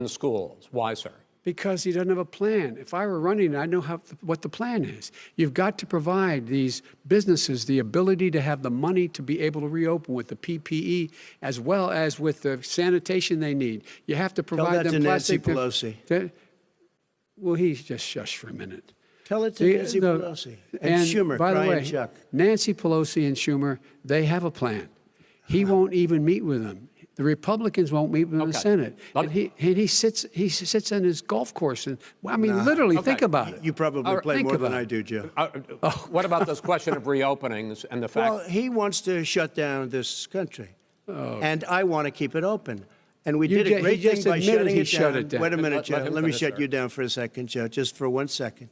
in schools. Why, sir? Because he doesn't have a plan. If I were running, I know what the plan is. You've got to provide these businesses the ability to have the money to be able to reopen with the PPE as well as with the sanitation they need. You have to provide them plastic. Tell that to Nancy Pelosi. Well, he's just shush for a minute. Tell it to Nancy Pelosi. And Schumer, by the way, Chuck. Nancy Pelosi and Schumer, they have a plan. He won't even meet with them. The Republicans won't meet with him in the Senate. And he sits on his golf course. And I mean, literally, think about it. You probably play more than I do, Joe. What about this question of reopenings and the fact? Well, he wants to shut down this country, and I want to keep it open. And we did a great thing by shutting it down. Wait a minute, Joe. Let me shut you down for a second, Joe, just for 1 second.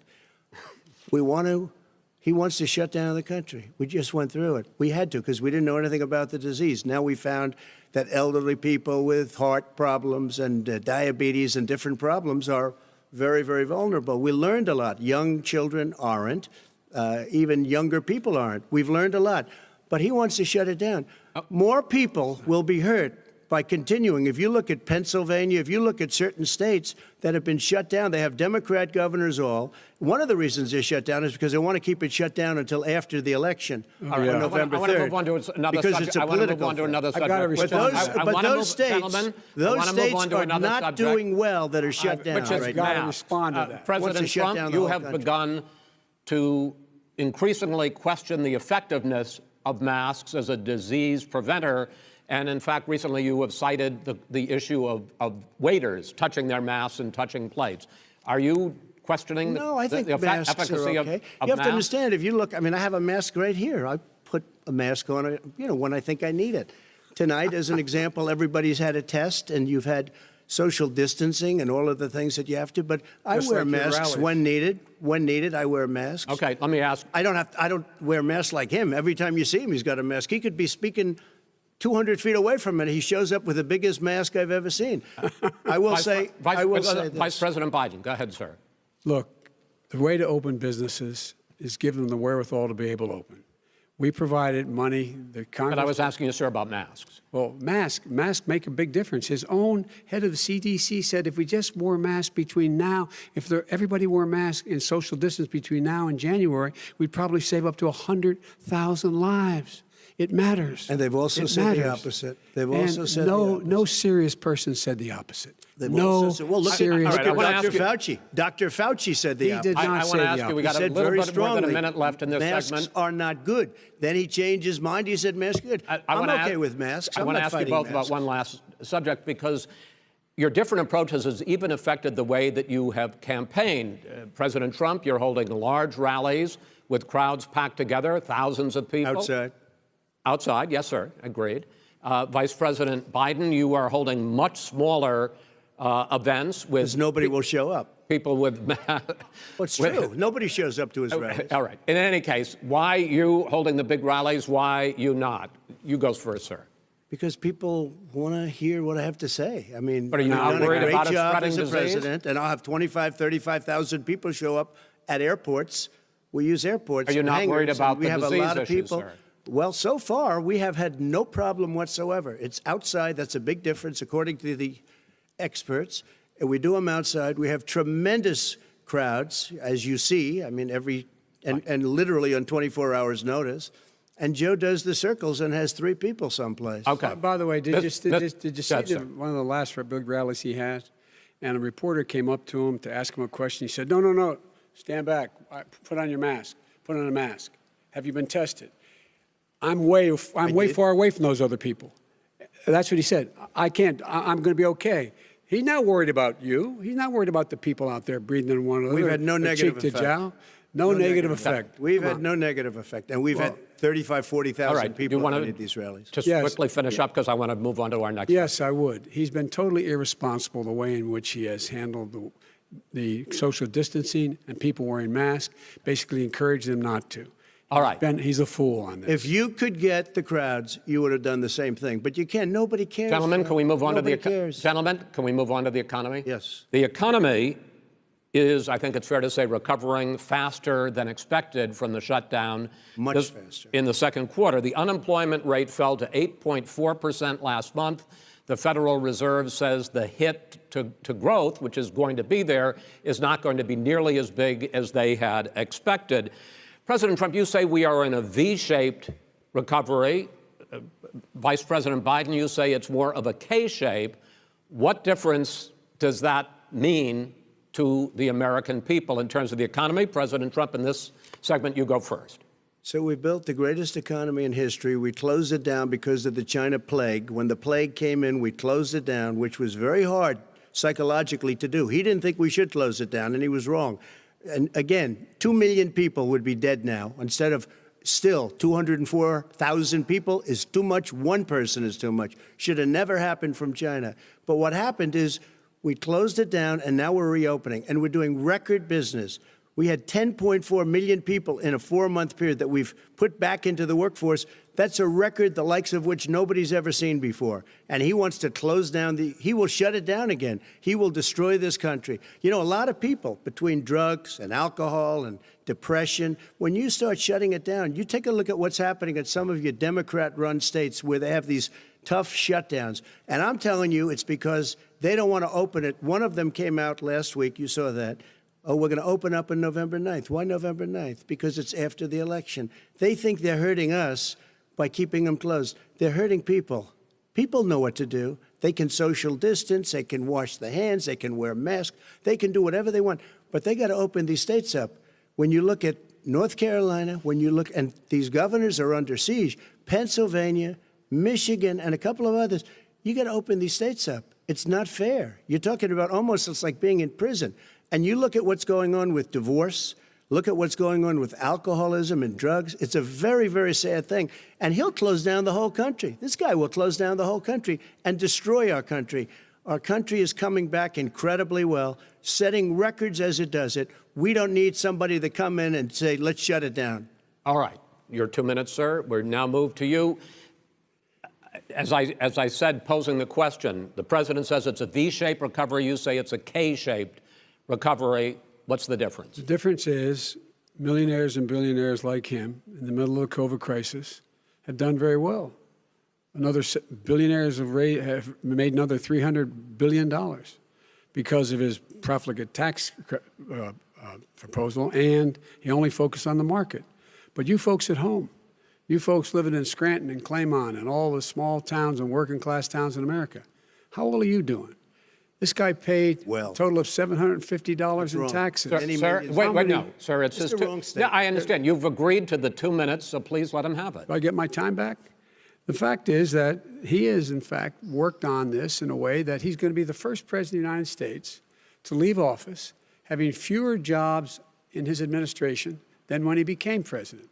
He wants to shut down the country. We just went through it. We had to because we didn't know anything about the disease. Now we found that elderly people with heart problems and diabetes and different problems are very, very vulnerable. We learned a lot. Young children aren't. Even younger people aren't. We've learned a lot. But he wants to shut it down. More people will be hurt by continuing. If you look at Pennsylvania, if you look at certain states that have been shut down, they have Democrat governors all. One of the reasons they're shut down is because they want to keep it shut down until after the election on November 3rd. I want to move on to another because subject. it's a political thing. But those states are not doing well that are shut down right now. Respond to that. President Trump, you have begun to increasingly question the effectiveness of masks as a disease preventer. And in fact, recently you have cited the issue of waiters touching their masks and touching plates. Are you questioning I think the masks efficacy are okay. of You have masks? to understand, if you look, I mean, I have a mask right here. I put a mask on, when I think I need it. Tonight, as an example, everybody's had a test, and you've had social distancing and all of the things that you have to. But I wear masks when needed. When needed, I wear masks. Okay, let me ask. I don't wear masks like him. Every time you see him, he's got a mask. He could be speaking 200 feet away from it, he shows up with the biggest mask I've ever seen. I will say this. Vice President Biden, go ahead, sir. Look, the way to open businesses is give them the wherewithal to be able to open. We provided money. The Congress. But I was asking you, sir, about masks. Well, masks make a big difference. His own head of the CDC said if we just wore masks between now, if everybody wore masks in social distance between now and January, we'd probably save up to 100,000 lives. It matters. And they've also said the opposite. They've also said no serious person said the opposite. They've no also said, well, look serious. at Dr. Fauci. Dr. Fauci said the opposite. He did not say the opposite. We got a little bit more than a minute left in this segment. Masks are not good. Then he changed his mind. He said masks are good. I'm okay with masks. I want to ask you both about one last subject, because your different approaches has even affected the way that you have campaigned. President Trump, you're holding large rallies with crowds packed together, thousands of people. Outside, yes, sir, agreed. Vice President Biden, you are holding much smaller events with... Because nobody will show up. People with... Well, it's true. Nobody shows up to his rallies. All right. In any case, why you holding the big rallies? Why you not? You go first, sir. Because people want to hear what I have to say. I mean, but are you not worried about it spreading disease? President, and I'll have 35,000 people show up at airports. We use airports. Are you not worried about the disease issues, We have a lot of people. Sir? Well, so far, we have had no problem whatsoever. It's outside. That's a big difference, according to the experts. And we do them outside. We have tremendous crowds, as you see. I mean, and literally on 24 hours' notice. And Joe does the circles and has 3 people someplace. Okay. By the way, did you see one of the last big rallies he had? And a reporter came up to him to ask him a question. He said, no, stand back. Put on your mask. Put on a mask. Have you been tested? I'm way far away from those other people. That's what he said. I'm going to be okay. He's not worried about you. He's not worried about the people out there breathing in one another. We've had no negative effect. No negative effect. We've had no negative effect. And we've had 35,000, 40,000 people at these rallies. Just quickly finish up, because I want to move on to our next. Yes, I would. He's been totally irresponsible the way in which he has handled the social distancing and people wearing masks, basically encourage them not to. All right. He's a fool on this. If you could get the crowds, you would have done the same thing. But you can't. Nobody cares. Gentlemen, can we move on to the economy? Yes. The economy is, I think it's fair to say, recovering faster than expected from the shutdown. Much faster. In the second quarter, the unemployment rate fell to 8.4% last month. The Federal Reserve says the hit to growth, which is going to be there, is not going to be nearly as big as they had expected. President Trump, you say we are in a V-shaped recovery. Vice President Biden, you say it's more of a K-shape. What difference does that mean to the American people in terms of the economy? President Trump, in this segment, you go first. So we built the greatest economy in history. We closed it down because of the China plague. When the plague came in, we closed it down, which was very hard psychologically to do. He didn't think we should close it down, and he was wrong. And again, 2 million people would be dead now instead of still 204,000 people is too much. One person is too much. Should have never happened from China. But what happened is we closed it down, and now we're reopening, and we're doing record business. We had 10.4 million people in a 4-month period that we've put back into the workforce. That's a record the likes of which nobody's ever seen before. And he wants to close down he will shut it down again. He will destroy this country. You know, a lot of people, between drugs and alcohol and depression, when you start shutting it down, you take a look at what's happening at some of your Democrat-run states where they have these tough shutdowns. And I'm telling you, it's because they don't want to open it. One of them came out last week. You saw that. Oh, we're going to open up on November 9th. Why November 9th? Because it's after the election. They think they're hurting us by keeping them closed. They're hurting people. People know what to do. They can social distance. They can wash their hands. They can wear masks. They can do whatever they want. But they got to open these states up. When you look at North Carolina, when you look, and these governors are under siege, Pennsylvania, Michigan, and a couple of others, you got to open these states up. It's not fair. You're talking about almost, it's like being in prison. And you look at what's going on with divorce, look at what's going on with alcoholism and drugs. It's a very, very sad thing. And he'll close down the whole country. This guy will close down the whole country and destroy our country. Our country is coming back incredibly well, setting records as it does it. We don't need somebody to come in and say, let's shut it down. All right. Your 2 minutes, sir. We're now moved to you. As I said, posing the question, the president says it's a V-shaped recovery. You say it's a K-shaped recovery. What's the difference? The difference is millionaires and billionaires like him in the middle of the COVID crisis have done very well. Billionaires have made another $300 billion because of his profligate tax proposal, and he only focused on the market. But you folks at home, you folks living in Scranton and Claymont and all the small towns and working class towns in America, how well are you doing? This guy paid a total of $750 in taxes. Sir, wait, no, sir, it's his two. Yeah, I understand. You've agreed to the 2 minutes, so please let him have it. Do I get my time back? The fact is that he has, in fact, worked on this in a way that he's going to be the first president of the United States to leave office having fewer jobs in his administration than when he became president.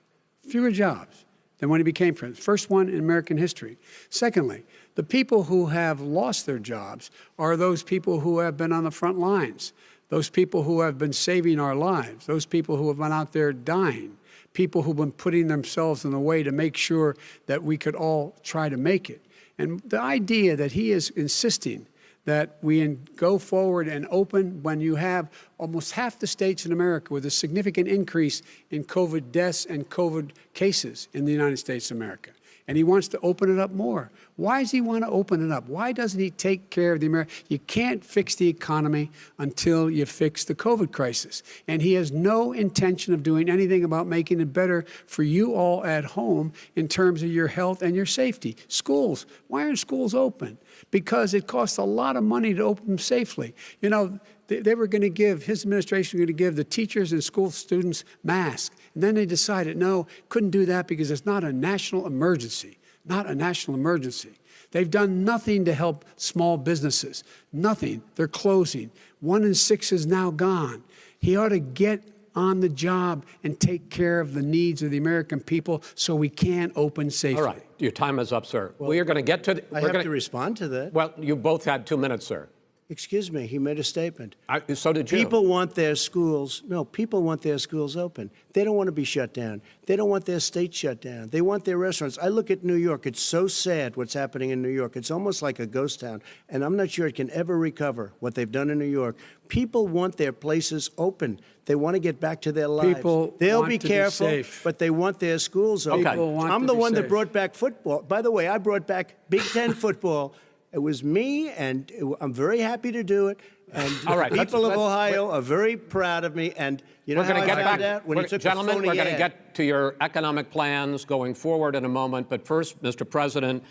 Fewer jobs than when he became president. First one in American history. Secondly, the people who have lost their jobs are those people who have been on the front lines, those people who have been saving our lives, those people who have been out there dying, people who've been putting themselves in the way to make sure that we could all try to make it. And the idea that he is insisting that we go forward and open when you have almost half the states in America with a significant increase in COVID deaths and COVID cases in the United States of America. And he wants to open it up more. Why does he want to open it up? Why doesn't he take care of the American? You can't fix the economy until you fix the COVID crisis. And he has no intention of doing anything about making it better for you all at home in terms of your health and your safety. Schools, why aren't schools open? Because it costs a lot of money to open them safely. You know, they were going to give, his administration was going to give the teachers and school students masks. And then they decided, no, couldn't do that because it's not a national emergency, not a national emergency. They've done nothing to help small businesses, nothing. They're closing. 1 in 6 is now gone. He ought to get on the job and take care of the needs of the American people so we can open safely. All right, your time is up, sir. Well, we are going to get to... I have to respond to that. Well, you both had 2 minutes, sir. Excuse me, he made a statement. So did you. People want their schools, people want their schools open. They don't want to be shut down. They don't want their state shut down. They want their restaurants. I look at New York. It's so sad what's happening in New York. It's almost like a ghost town. And I'm not sure it can ever recover what they've done in New York. People want their places open. They want to get back to their lives. They'll be careful, but they want their schools open. Okay. I'm the one that brought back football. By the way, I brought back Big Ten football It was me, and I'm very happy to do it. And All right, the people of let's- Ohio are very proud of me. And you know We're how going I to get found back, out? When he took gentlemen, a phony we're going to ad. get to your economic plans going forward in a moment. But first, Mr. President,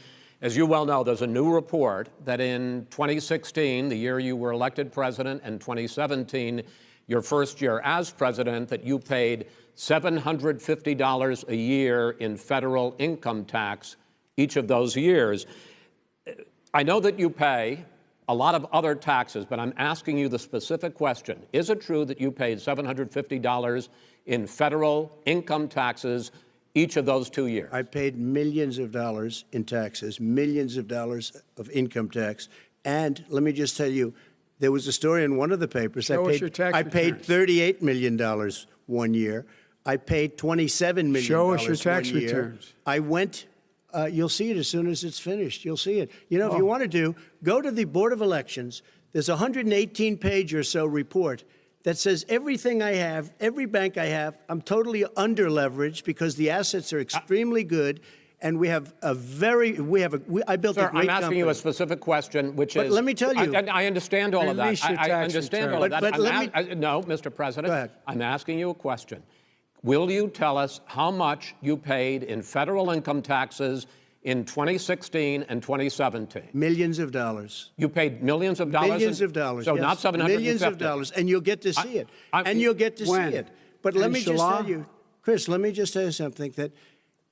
as you well know, there's a new report that in 2016, the year you were elected president, and 2017, your first year as president, that you paid $750 a year in federal income tax each of those years. I know that you pay a lot of other taxes, but I'm asking you the specific question. Is it true that you paid $750 in federal income taxes each of those 2 years? I paid millions of dollars in taxes, millions of dollars of income tax. And let me just tell you, there was a story in one of the papers. Show us your tax I paid returns. $38 million one year. I paid $27 million Show us your tax one year. returns. I went, you'll see it as soon as it's finished. You'll see it. You know, if you want to go to the Board of Elections. There's a 118-page or so report that says everything I have, every bank I have, I'm totally under-leveraged because the assets are extremely good. And we have a very, I built Sir, a great I'm asking company. you a specific question, which is... Let me tell you. I understand all of that. Release your I tax understand all return. of that. But let me- No, Mr. President. Go ahead. I'm asking you a question. Will you tell us how much you paid in federal income taxes in 2016 and 2017? Millions of dollars. You paid millions of dollars? Millions of dollars. So yes. not 750? Millions of dollars. And you'll get to see it. I'm- And you'll get to When? see it. But let me just Inshallah? tell you, Chris, let me just tell you something, that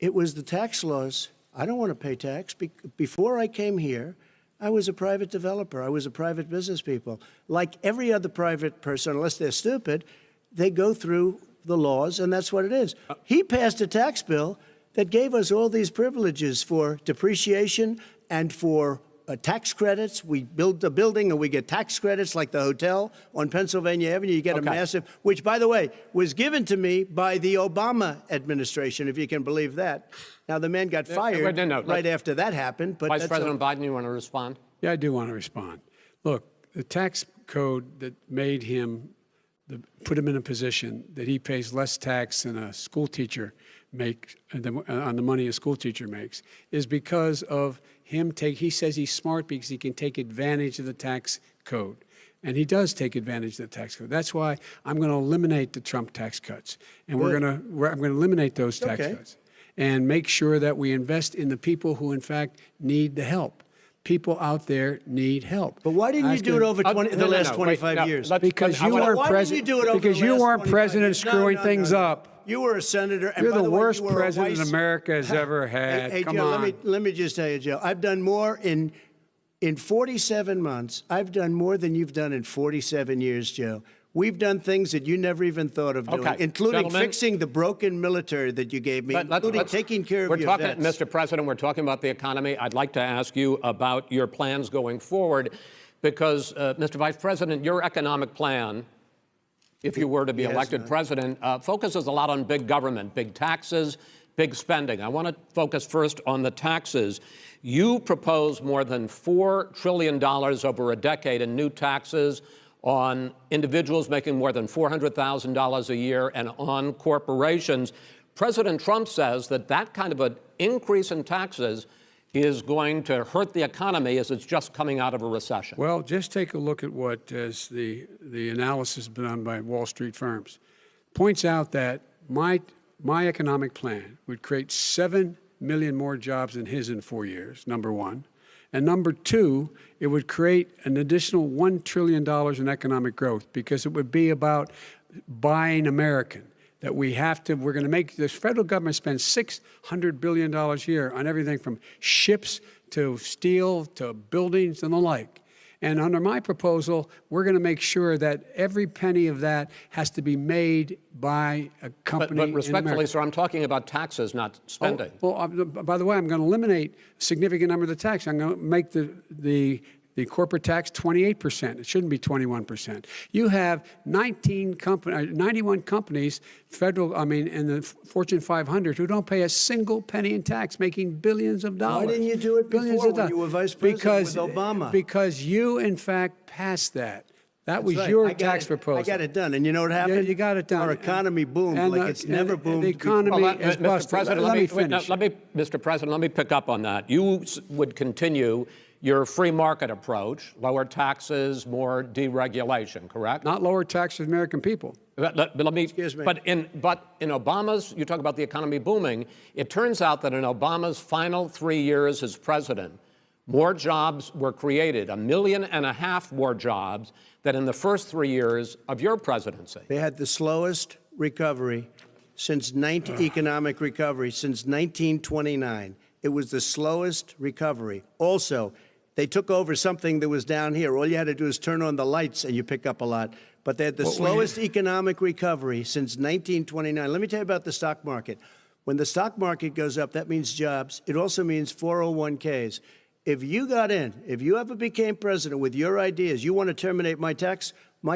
it was the tax laws. I don't want to pay tax. Before I came here, I was a private developer. I was a private business people. Like every other private person, unless they're stupid, they go through the laws, and that's what it is. He passed a tax bill that gave us all these privileges for depreciation and for tax credits. We build a building and we get tax credits, like the hotel on Pennsylvania Avenue. You get a massive, which, by the way, was given to me by the Obama administration, if you can believe that. Now, the man got fired right after that happened. But Vice President Biden, you want to respond? Yeah, I do want to respond. Look, the tax code that made him, put him in a position that he pays less tax than a school teacher makes, on the money a school teacher makes, is because of him he says he's smart because he can take advantage of the tax code. And he does take advantage of the tax code. That's why I'm going to eliminate the Trump tax cuts. And I'm going to eliminate those tax cuts and make sure that we invest in the people who, in fact, need the help. People out there need help. But why didn't you do it over the last 25 years? Because you weren't president. Because you weren't president screwing things up. You were a senator. And You're by the way, worst you were a president vice- America has ever had. Hey, Come Joe, on. let me just tell you, Joe. I've done more in 47 months. I've done more than you've done in 47 years, Joe. We've done things that you never even thought of doing, including fixing the broken military that you gave me, including taking care of your vets. Mr. President, we're talking about the economy. I'd like to ask you about your plans going forward, because, Mr. Vice President, your economic plan, if you were to be elected president, focuses a lot on big government, big taxes, big spending. I want to focus first on the taxes. You propose more than $4 trillion over a decade in new taxes on individuals making more than $400,000 a year and on corporations. President Trump says that that kind of an increase in taxes is going to hurt the economy as it's just coming out of a recession. Well, just take a look at what the analysis done by Wall Street firms. Points out that my economic plan would create 7 million more jobs than his in 4 years, number one. And number two, it would create an additional $1 trillion in economic growth, because it would be about buying American. That we're going to make, the federal government spend $600 billion a year on everything from ships to steel to buildings and the like. And under my proposal, we're going to make sure that every penny of that has to be made by a company. But respectfully, sir, I'm talking about taxes, not spending. By the way, I'm going to eliminate a significant number of the tax. I'm going to make the corporate tax 28%. It shouldn't be 21%. You have 91 companies, in the Fortune 500, who don't pay a single penny in tax, making billions of dollars. Why didn't you do it before when you were vice president with Obama? Because you, in fact, passed that. That was your tax proposal. I got it done. And you know what happened? Yeah, you got it done. Our economy boomed like it's never boomed The economy is busted. Mr. President, Let me finish. Mr. President, let me pick up on that. You would continue your free market approach, lower taxes, more deregulation, correct? Not lower taxes for the American people. But let me. Excuse me. But in Obama's, you talk about the economy booming. It turns out that in Obama's final 3 years as president, more jobs were created, 1.5 million more jobs than in the first 3 years of your presidency. They had the slowest recovery economic recovery since 1929. It was the slowest recovery. Also, they took over something that was down here. All you had to do is turn on the lights and you pick up a lot. But they had the slowest economic recovery since 1929. Let me tell you about the stock market. When the stock market goes up, that means jobs. It also means 401ks. If you got in, if you ever became president with your ideas, you want to terminate my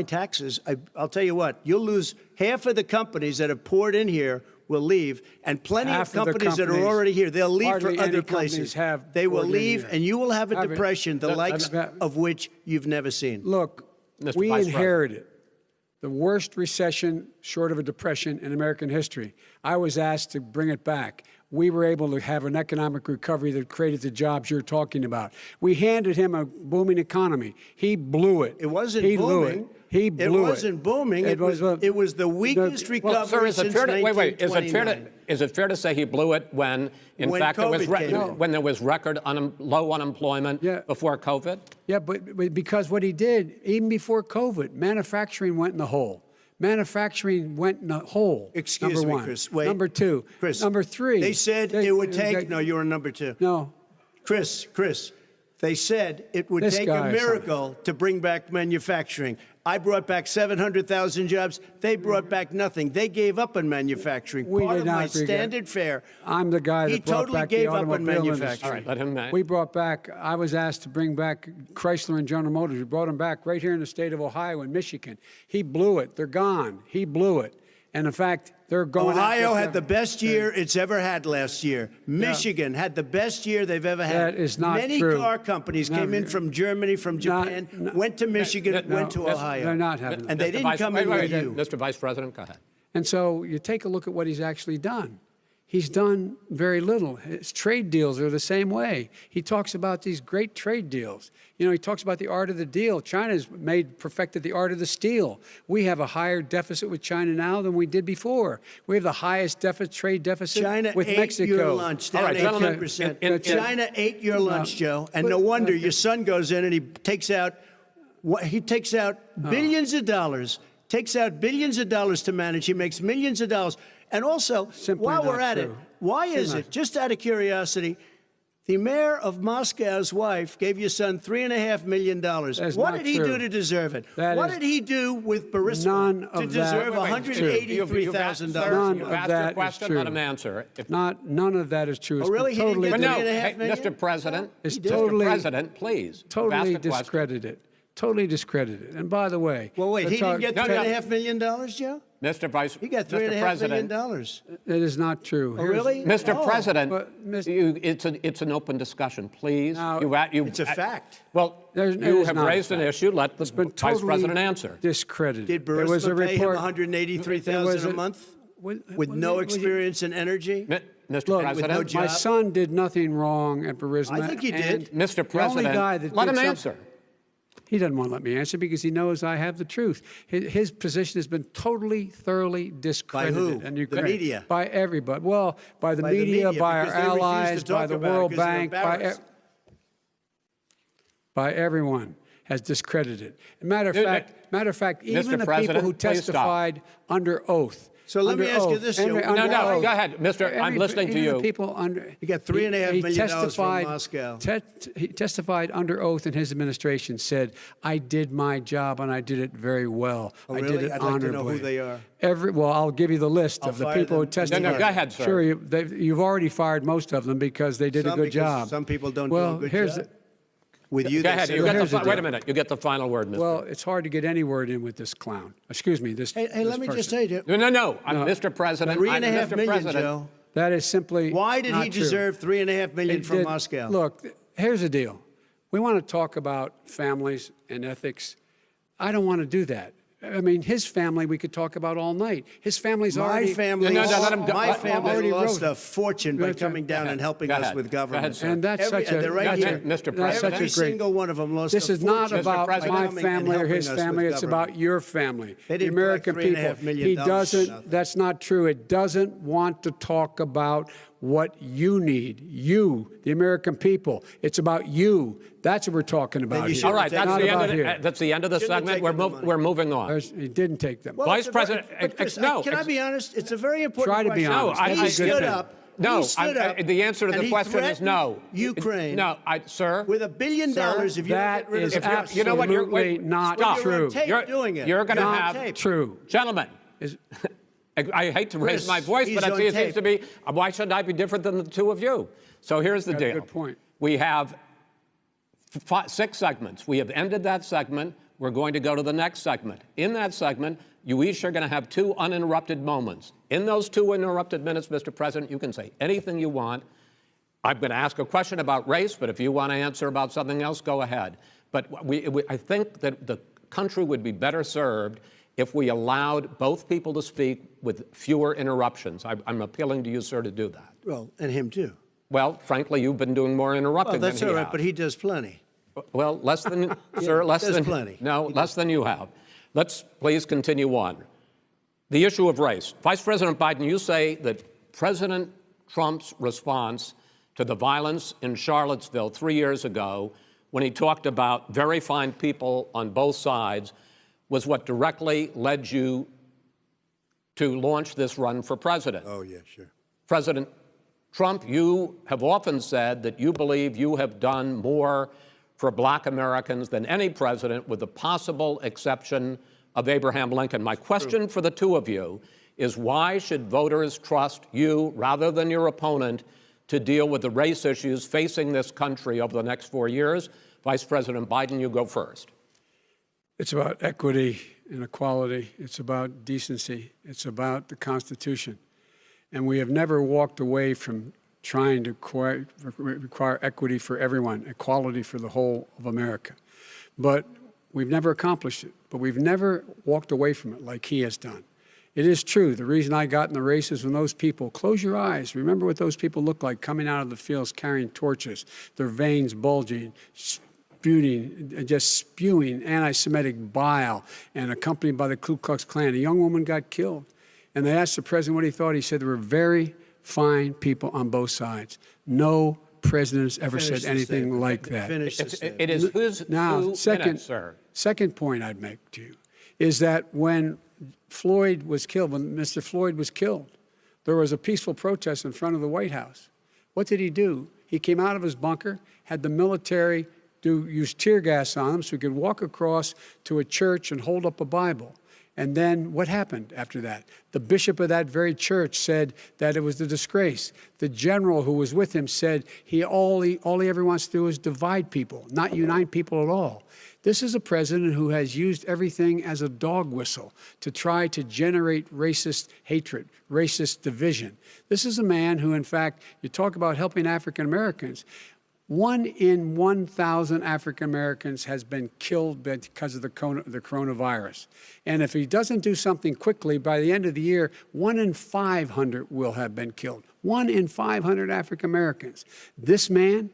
taxes, I'll tell you what, you'll lose half of the companies that have poured in here will leave, and plenty of companies that are already here, they'll leave for other places. They will leave, and you will have a depression, the likes of which you've never seen. Look, we inherited the worst recession short of a depression in American history. I was asked to bring it back. We were able to have an economic recovery that created the jobs you're talking about. We handed him a booming economy. He blew it. It wasn't booming. Blew it. He blew it. It wasn't booming. It was the weakest recovery since 1929. Is it fair to say he blew it when fact, there was record low unemployment before COVID? Yeah, but because what he did, even before COVID, manufacturing went in the hole. Manufacturing went in the hole. Excuse me, one. Chris. Wait. Number two. Chris. Number three. They said it would take. No, you were number two. No. Chris. They said it would take a miracle to bring back manufacturing. I brought back 700,000 jobs. They brought back nothing. They gave up on manufacturing. Part of my standard fare. I'm the guy that brought back the automobile industry. All right, let him. We brought back. I was asked to bring back Chrysler and General Motors. We brought them back right here in the state of Ohio and Michigan. He blew it. They're gone. He blew it. And in fact, they're going. Ohio had the best year it's ever had last year. Michigan had the best year they've ever had. That is not Many true. car companies came in from Germany, from Japan, went to Michigan, went to Ohio. They're not having that. And they didn't come in with you. Mr. Vice President, go ahead. And so you take a look at what he's actually done. He's done very little. His trade deals are the same way. He talks about these great trade deals. You know, he talks about the art of the deal. China's perfected the art of the steal. We have a higher deficit with China now than we did before. We have the highest trade deficit with Mexico. China ate your lunch, down 18%. China ate your lunch, Joe. And no wonder your son goes in and he takes out billions of dollars, to manage. He makes millions of dollars. And also, while we're at it, why is it, just out of curiosity, the mayor of Moscow's wife gave your son $3.5 million. What did he do to deserve it? What did he do with Burisma to deserve $183,000? You've asked your question, let him answer. None of that is true. Oh, really? He didn't get $3.5 million? Mr. President, Mr. President, please. Totally discredited. Totally discredited. And by the way, well, wait, he didn't get $3.5 million, Joe? Mr. Vice, he got $3.5 million. That is not true. Oh, really? Mr. President, it's an open discussion, please. It's a fact. Well, you have raised an issue. Let the Vice President answer. Discredited. Did Burisma pay him $183,000 a month with no experience in energy? Mr. President, my son did nothing wrong at Burisma. I think he did. Mr. President, let him answer. He doesn't want to let me answer because he knows I have the truth. His position has been totally, thoroughly discredited. By who? The media? By everybody. Well, by the media, by our allies, by the World Bank, by everyone has discredited. Matter of fact, even the people who testified under oath. So let me ask you this, Joe. No, go ahead, Mr. I'm listening to you. He got $3.5 million from Moscow. He testified under oath in his administration, said, I did my job and I did it very well. Oh, I really? did it I'd honorably. like to know who they are. Well, I'll give you the list of the people who testified. No, go ahead, sir. Sure, you've already fired most of them because they did a good job. Some people don't do a good job. With you, go ahead. Wait a minute. You get the final word, Mr. Well, it's hard to get any word in with this clown. Excuse me. This. Hey, let me just say to you. No. I'm Mr. President. $3.5 million, Joe. That is simply. Why did he deserve $3.5 million from Moscow? Look, here's the deal. We want to talk about families and ethics. I don't want to do that. I mean, his family we could talk about all night. His family's My already... family, No, let him go. my family Already lost wrote a fortune by coming down and helping Go us ahead. with Go ahead, government. sir. And that's such a... they're right that's here. Mr. That's President. such a Every great... single one of them lost This a is not fortune about by President. my coming and family or helping his us with family. It's government. about your family, They the didn't American collect people. $3.5 million He for doesn't, nothing. that's not true. It doesn't want to talk about what you need, you, the American people. It's about you. That's what we're talking about you here. should All right, Not that's the end of the Shouldn't have segment. taken the money. We're moving on. He didn't take them. Well, Vice it's a very- President, but Chris, no, can I be honest? It's a very important Try to be question. honest. No, He I stood get it. up. No, he stood up, the answer to and the he question is threatened no. Ukraine. No, sir. With $1 billion, Sir, if you don't that get rid of is the press. You know what? absolutely not stop. You're on true. tape doing it. You're going to Not have tape. True. Gentlemen. Is- I hate to raise Chris, my voice, but he's it on seems tape. to be, why should I be different than the two of you? So here's the Got a deal. good point. We have 6 segments. We have ended that segment. We're going to go to the next segment. In that segment, you each are going to have 2 uninterrupted moments. In those 2 uninterrupted minutes, Mr. President, you can say anything you want. I'm going to ask a question about race, but if you want to answer about something else, go ahead. But I think that the country would be better served if we allowed both people to speak with fewer interruptions. I'm appealing to you, sir, to do that. Well, and him too. Well, frankly, you've been doing more interrupting Well, that's than all he right, has. but he does plenty. Well, less than, sir, less there's than, plenty. no, less than you have. Let's please continue on. The issue of race. Vice President Biden, you say that President Trump's response to the violence in Charlottesville 3 years ago, when he talked about very fine people on both sides, was what directly led you to launch this run for president. Oh, yeah, sure. President Trump, you have often said that you believe you have done more for Black Americans than any president, with the possible exception of Abraham Lincoln. My question for the two of you is, why should voters trust you rather than your opponent to deal with the race issues facing this country over the next 4 years? Vice President Biden, you go first. It's about equity and equality. It's about decency. It's about the Constitution. And we have never walked away from trying to require equity for everyone, equality for the whole of America. But we've never accomplished it. But we've never walked away from it like he has done. It is true. The reason I got in the race is when those people, close your eyes, remember what those people look like coming out of the fields carrying torches, their veins bulging, just spewing anti-Semitic bile, and accompanied by the Ku Klux Klan. A young woman got killed. And they asked the president what he thought. He said there were very fine people on both sides. No president has ever said anything like that. It is who's Now, who second, sir. second point I'd make to you is that when Floyd was killed, when Mr. Floyd was killed, there was a peaceful protest in front of the White House. What did he do? He came out of his bunker, had the military use tear gas on him so he could walk across to a church and hold up a Bible. And then what happened after that? The bishop of that very church said that it was a disgrace. The general who was with him said all he ever wants to do is divide people, not unite people at all. This is a president who has used everything as a dog whistle to try to generate racist hatred, racist division. This is a man who, in fact, you talk about helping African Americans. 1 in 1,000 African Americans has been killed because of the coronavirus. And if he doesn't do something quickly, by the end of the year, 1 in 500 will have been killed. 1 in 500 African Americans. This man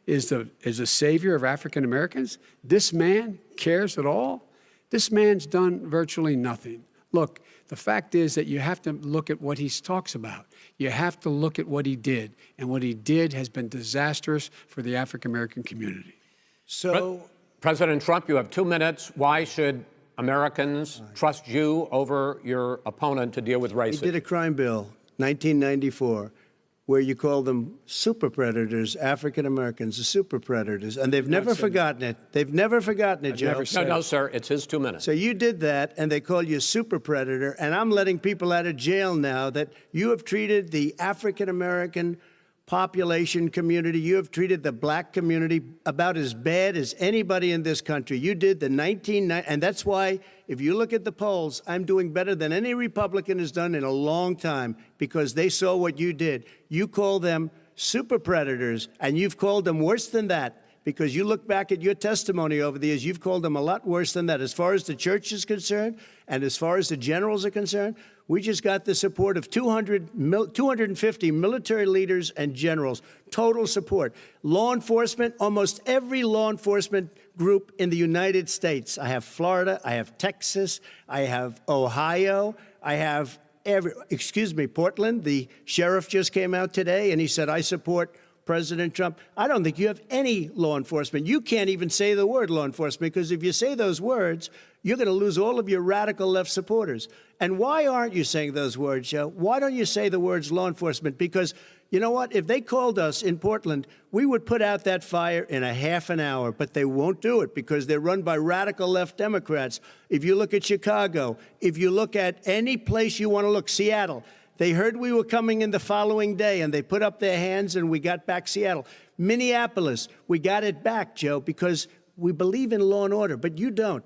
is a savior of African Americans. This man cares at all. This man's done virtually nothing. Look, the fact is that you have to look at what he talks about. You have to look at what he did. And what he did has been disastrous for the African American community. So, President Trump, you have 2 minutes. Why should Americans trust you over your opponent to deal with race he did a issues? crime bill, 1994, where you call them super predators, African Americans, the super predators, and they've never forgotten it. They've never forgotten it, Joe. No, sir, it's his 2 minutes. So you did that, and they call you a super predator, and I'm letting people out of jail now that you have treated the African American population community, you have treated the black community about as bad as anybody in this country. You did the and that's why, if you look at the polls, I'm doing better than any Republican has done in a long time, because they saw what you did. You call them super predators, and you've called them worse than that, because you look back at your testimony over the years, you've called them a lot worse than that. As far as the church is concerned, and as far as the generals are concerned, we just got the support of 250 military leaders and generals, total support. Law enforcement, almost every law enforcement group in the United States. I have Florida, I have Texas, I have Ohio, I have Portland. The sheriff just came out today and he said, I support President Trump. I don't think you have any law enforcement. You can't even say the word law enforcement, because if you say those words, you're going to lose all of your radical left supporters. And why aren't you saying those words, Joe? Why don't you say the words law enforcement? Because you know what? If they called us in Portland, we would put out that fire in a half an hour, but they won't do it because they're run by radical left Democrats. If you look at Chicago, if you look at any place you want to look, Seattle, they heard we were coming in the following day, and they put up their hands, and we got back Seattle. Minneapolis, we got it back, Joe, because we believe in law and order, but you don't.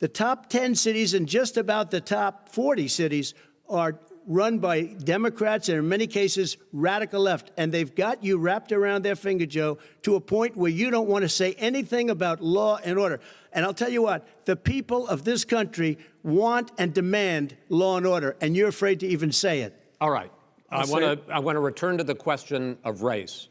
The top 10 cities and just about the top 40 cities are run by Democrats and in many cases radical left. And they've got you wrapped around their finger, Joe, to a point where you don't want to say anything about law and order. And I'll tell you what, the people of this country want and demand law and order, and you're afraid to even say it. All right. I want to return to the question of race.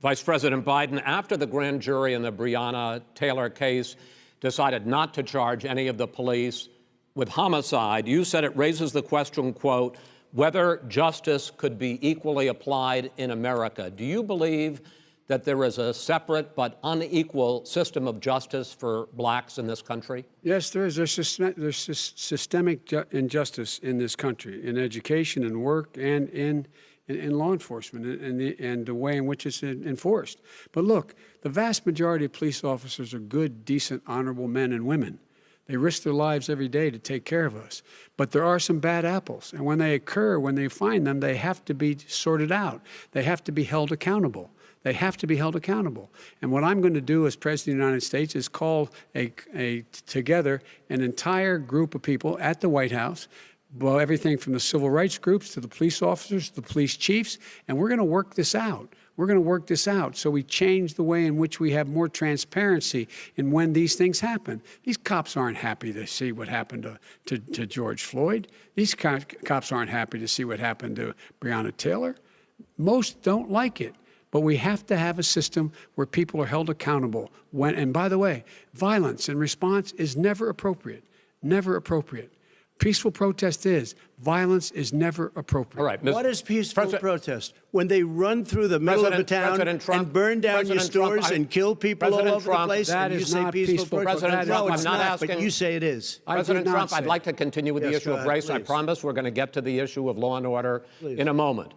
Vice President Biden, after the grand jury in the Breonna Taylor case decided not to charge any of the police with homicide, you said it raises the question, quote, whether justice could be equally applied in America. Do you believe that there is a separate but unequal system of justice for blacks in this country? Yes, there is. There's systemic injustice in this country, in education and work and in law enforcement and the way in which it's enforced. But look, the vast majority of police officers are good, decent, honorable men and women. They risk their lives every day to take care of us. But there are some bad apples. And when they occur, when they find them, they have to be sorted out. They have to be held accountable. They have to be held accountable. And what I'm going to do as President of the United States is call together an entire group of people at the White House, well, everything from the civil rights groups to the police officers, to the police chiefs, and we're going to work this out. We're going to work this out so we change the way in which we have more transparency in when these things happen. These cops aren't happy to see what happened to George Floyd. These cops aren't happy to see what happened to Breonna Taylor. Most don't like it. But we have to have a system where people are held accountable. And by the way, violence in response is never appropriate. Never appropriate. Peaceful protest is. Violence is never appropriate. All right. What is peaceful protest? When they run through the middle of a town and burn down your stores and kill people all over the place, that and you is say not peaceful protest? President Trump, No, it's I'm not not, asking. but you say it is. President Trump, I'd like to continue with the issue of race. I please. promise we're going to get to the issue of law and order in a moment.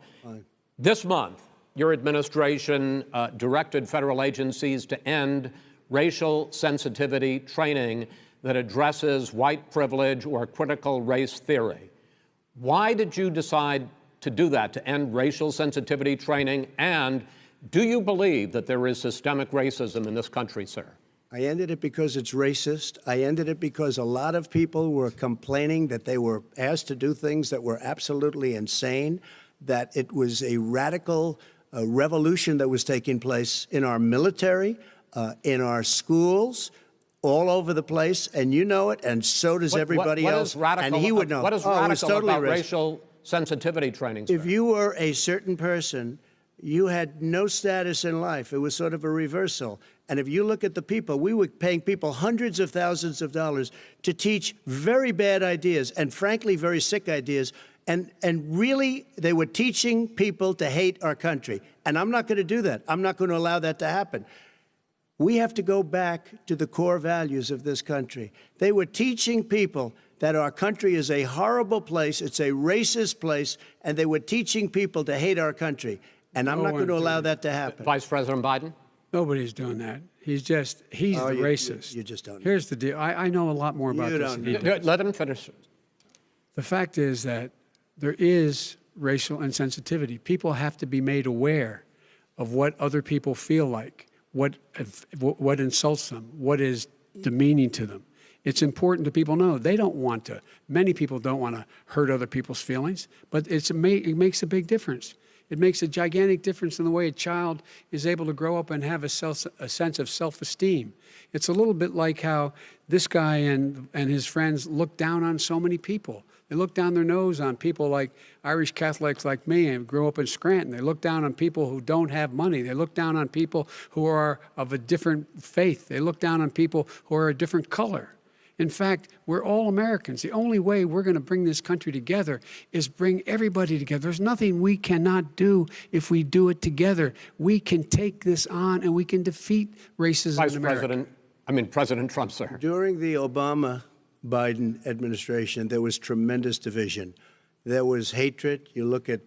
This month, your administration directed federal agencies to end racial sensitivity training that addresses white privilege or critical race theory. Why did you decide to do that, to end racial sensitivity training? And do you believe that there is systemic racism in this country, sir? I ended it because it's racist. I ended it because a lot of people were complaining that they were asked to do things that were absolutely insane, that it was a radical revolution that was taking place in our military, in our schools, all over the place, and you know it, and so does everybody else. And he would know. What is radical about racial sensitivity training, sir? If you were a certain person, you had no status in life. It was sort of a reversal. And if you look at the people, we were paying people hundreds of thousands of dollars to teach very bad ideas and, frankly, very sick ideas. And really, they were teaching people to hate our country. And I'm not going to do that. I'm not going to allow that to happen. We have to go back to the core values of this country. They were teaching people that our country is a horrible place, it's a racist place, and they were teaching people to hate our country. And I'm not going to allow that to happen. Vice President Biden? Nobody's doing that. He's the racist. You just don't know. Here's the deal. I know a lot more about this than he does. Let him finish. The fact is that there is racial insensitivity. People have to be made aware of what other people feel like, what insults them, what is demeaning to them. It's important that people know they don't want to. Many people don't want to hurt other people's feelings, but it makes a big difference. It makes a gigantic difference in the way a child is able to grow up and have a sense of self-esteem. It's a little bit like how this guy and his friends look down on so many people. They look down their nose on people like Irish Catholics like me and grew up in Scranton. They look down on people who don't have money. They look down on people who are of a different faith. They look down on people who are a different color. In fact, we're all Americans. The only way we're going to bring this country together is bring everybody together. There's nothing we cannot do if we do it together. We can take this on and we can defeat racism in America. President Trump, sir. During the Obama-Biden administration, there was tremendous division. There was hatred. You look at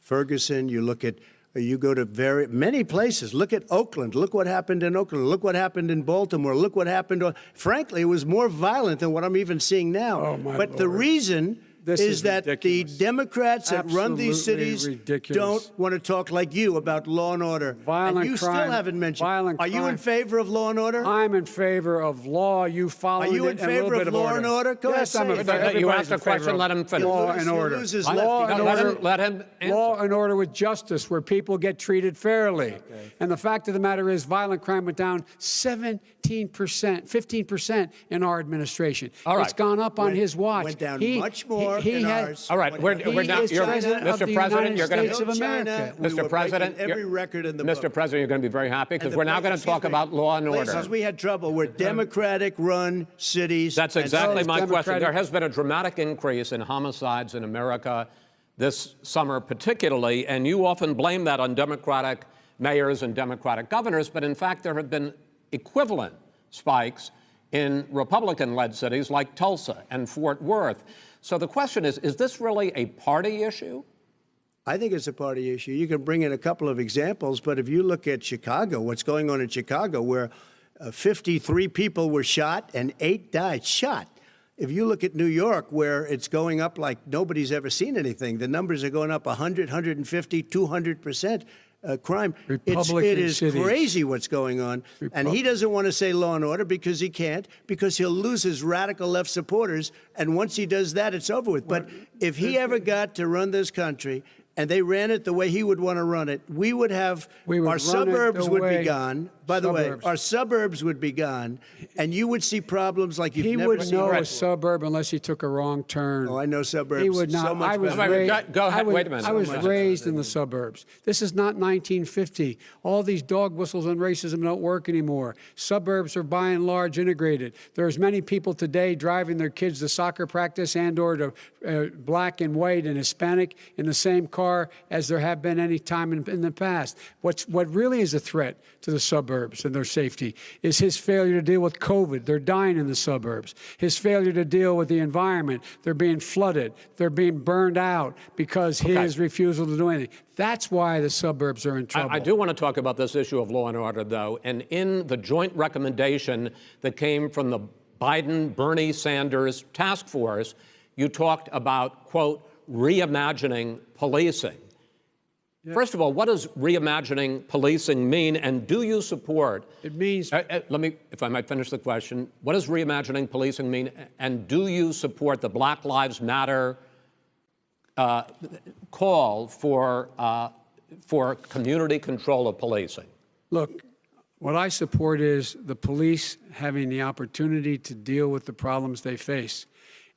Ferguson, you go to many places. Look at Oakland. Look what happened in Oakland. Look what happened in Baltimore. Look what happened. Frankly, it was more violent than what I'm even seeing now. Oh, my but Lord. the reason is that ridiculous. the Democrats that run these Absolutely cities ridiculous. don't want to talk like you about law and order. Violent and you crime, still haven't mentioned. violent Are you in crime. favor of law and order? I'm in favor of law. You follow it. Are you in favor of law and order? Go yes, ahead, I'm say in it. favor. You asked a Everybody's in favor question, of let him finish. Law and He order. loses Law lefty. and No, order. let him answer. Law and order with justice, where people get treated fairly. And the fact of the matter is, violent crime went down 17%, 15% in our administration. All right. It's gone up on his watch. Went down much more in ours. All right, we're now. is president of Mr. the President, United you're going States of to. America. We Mr. were President, breaking every record in the Mr. book. President, you're going to be very happy because And we're now going to talk about law and order. Places we had trouble were Democratic-run cities. That's and exactly so- my question. Democratic- There has been a dramatic increase in homicides in America this summer, particularly, and you often blame that on Democratic mayors and Democratic governors, but in fact, there have been equivalent spikes in Republican-led cities like Tulsa and Fort Worth. So the question is this really a party issue? I think it's a party issue. You can bring in a couple of examples, but if you look at Chicago, what's going on in Chicago, where 53 people were shot and 8 died, shot. If you look at New York, where it's going up like nobody's ever seen anything, the numbers are going up 100, 150, 200%. Crime. It is cities. crazy what's going on. And he doesn't want to say law and order because he can't, because he'll lose his radical left supporters. And once he does that, it's over with. But if he ever got to run this country and they ran it the way he would want to run it, we would have our suburbs would be gone. By the way, our suburbs would be gone, and you would see problems like you've never seen. He would know before. a suburb unless he took a wrong turn. Oh, I know suburbs. He would not. So much I was better. raised, Go ahead. Wait a minute. I was So much raised in the suburbs. This is not 1950. All these dog whistles and racism don't work anymore. Suburbs are by and large integrated. There's many people today driving their kids to soccer practice and/or to black and white and Hispanic in the same car as there have been any time in the past. What really is a threat to the suburbs and their safety is his failure to deal with COVID. They're dying in the suburbs. His failure to deal with the environment. They're being flooded. They're being burned out because his refusal to do anything. That's why the suburbs are in trouble. I do want to talk about this issue of law and order, though. And in the joint recommendation that came from the Biden-Bernie Sanders task force, you talked about, quote, reimagining policing. Yeah. First of all, what does reimagining policing mean, and do you support? It means. Let me, if I might finish the question. What does reimagining policing mean, and do you support the Black Lives Matter call for community control of policing? Look, what I support is the police having the opportunity to deal with the problems they face.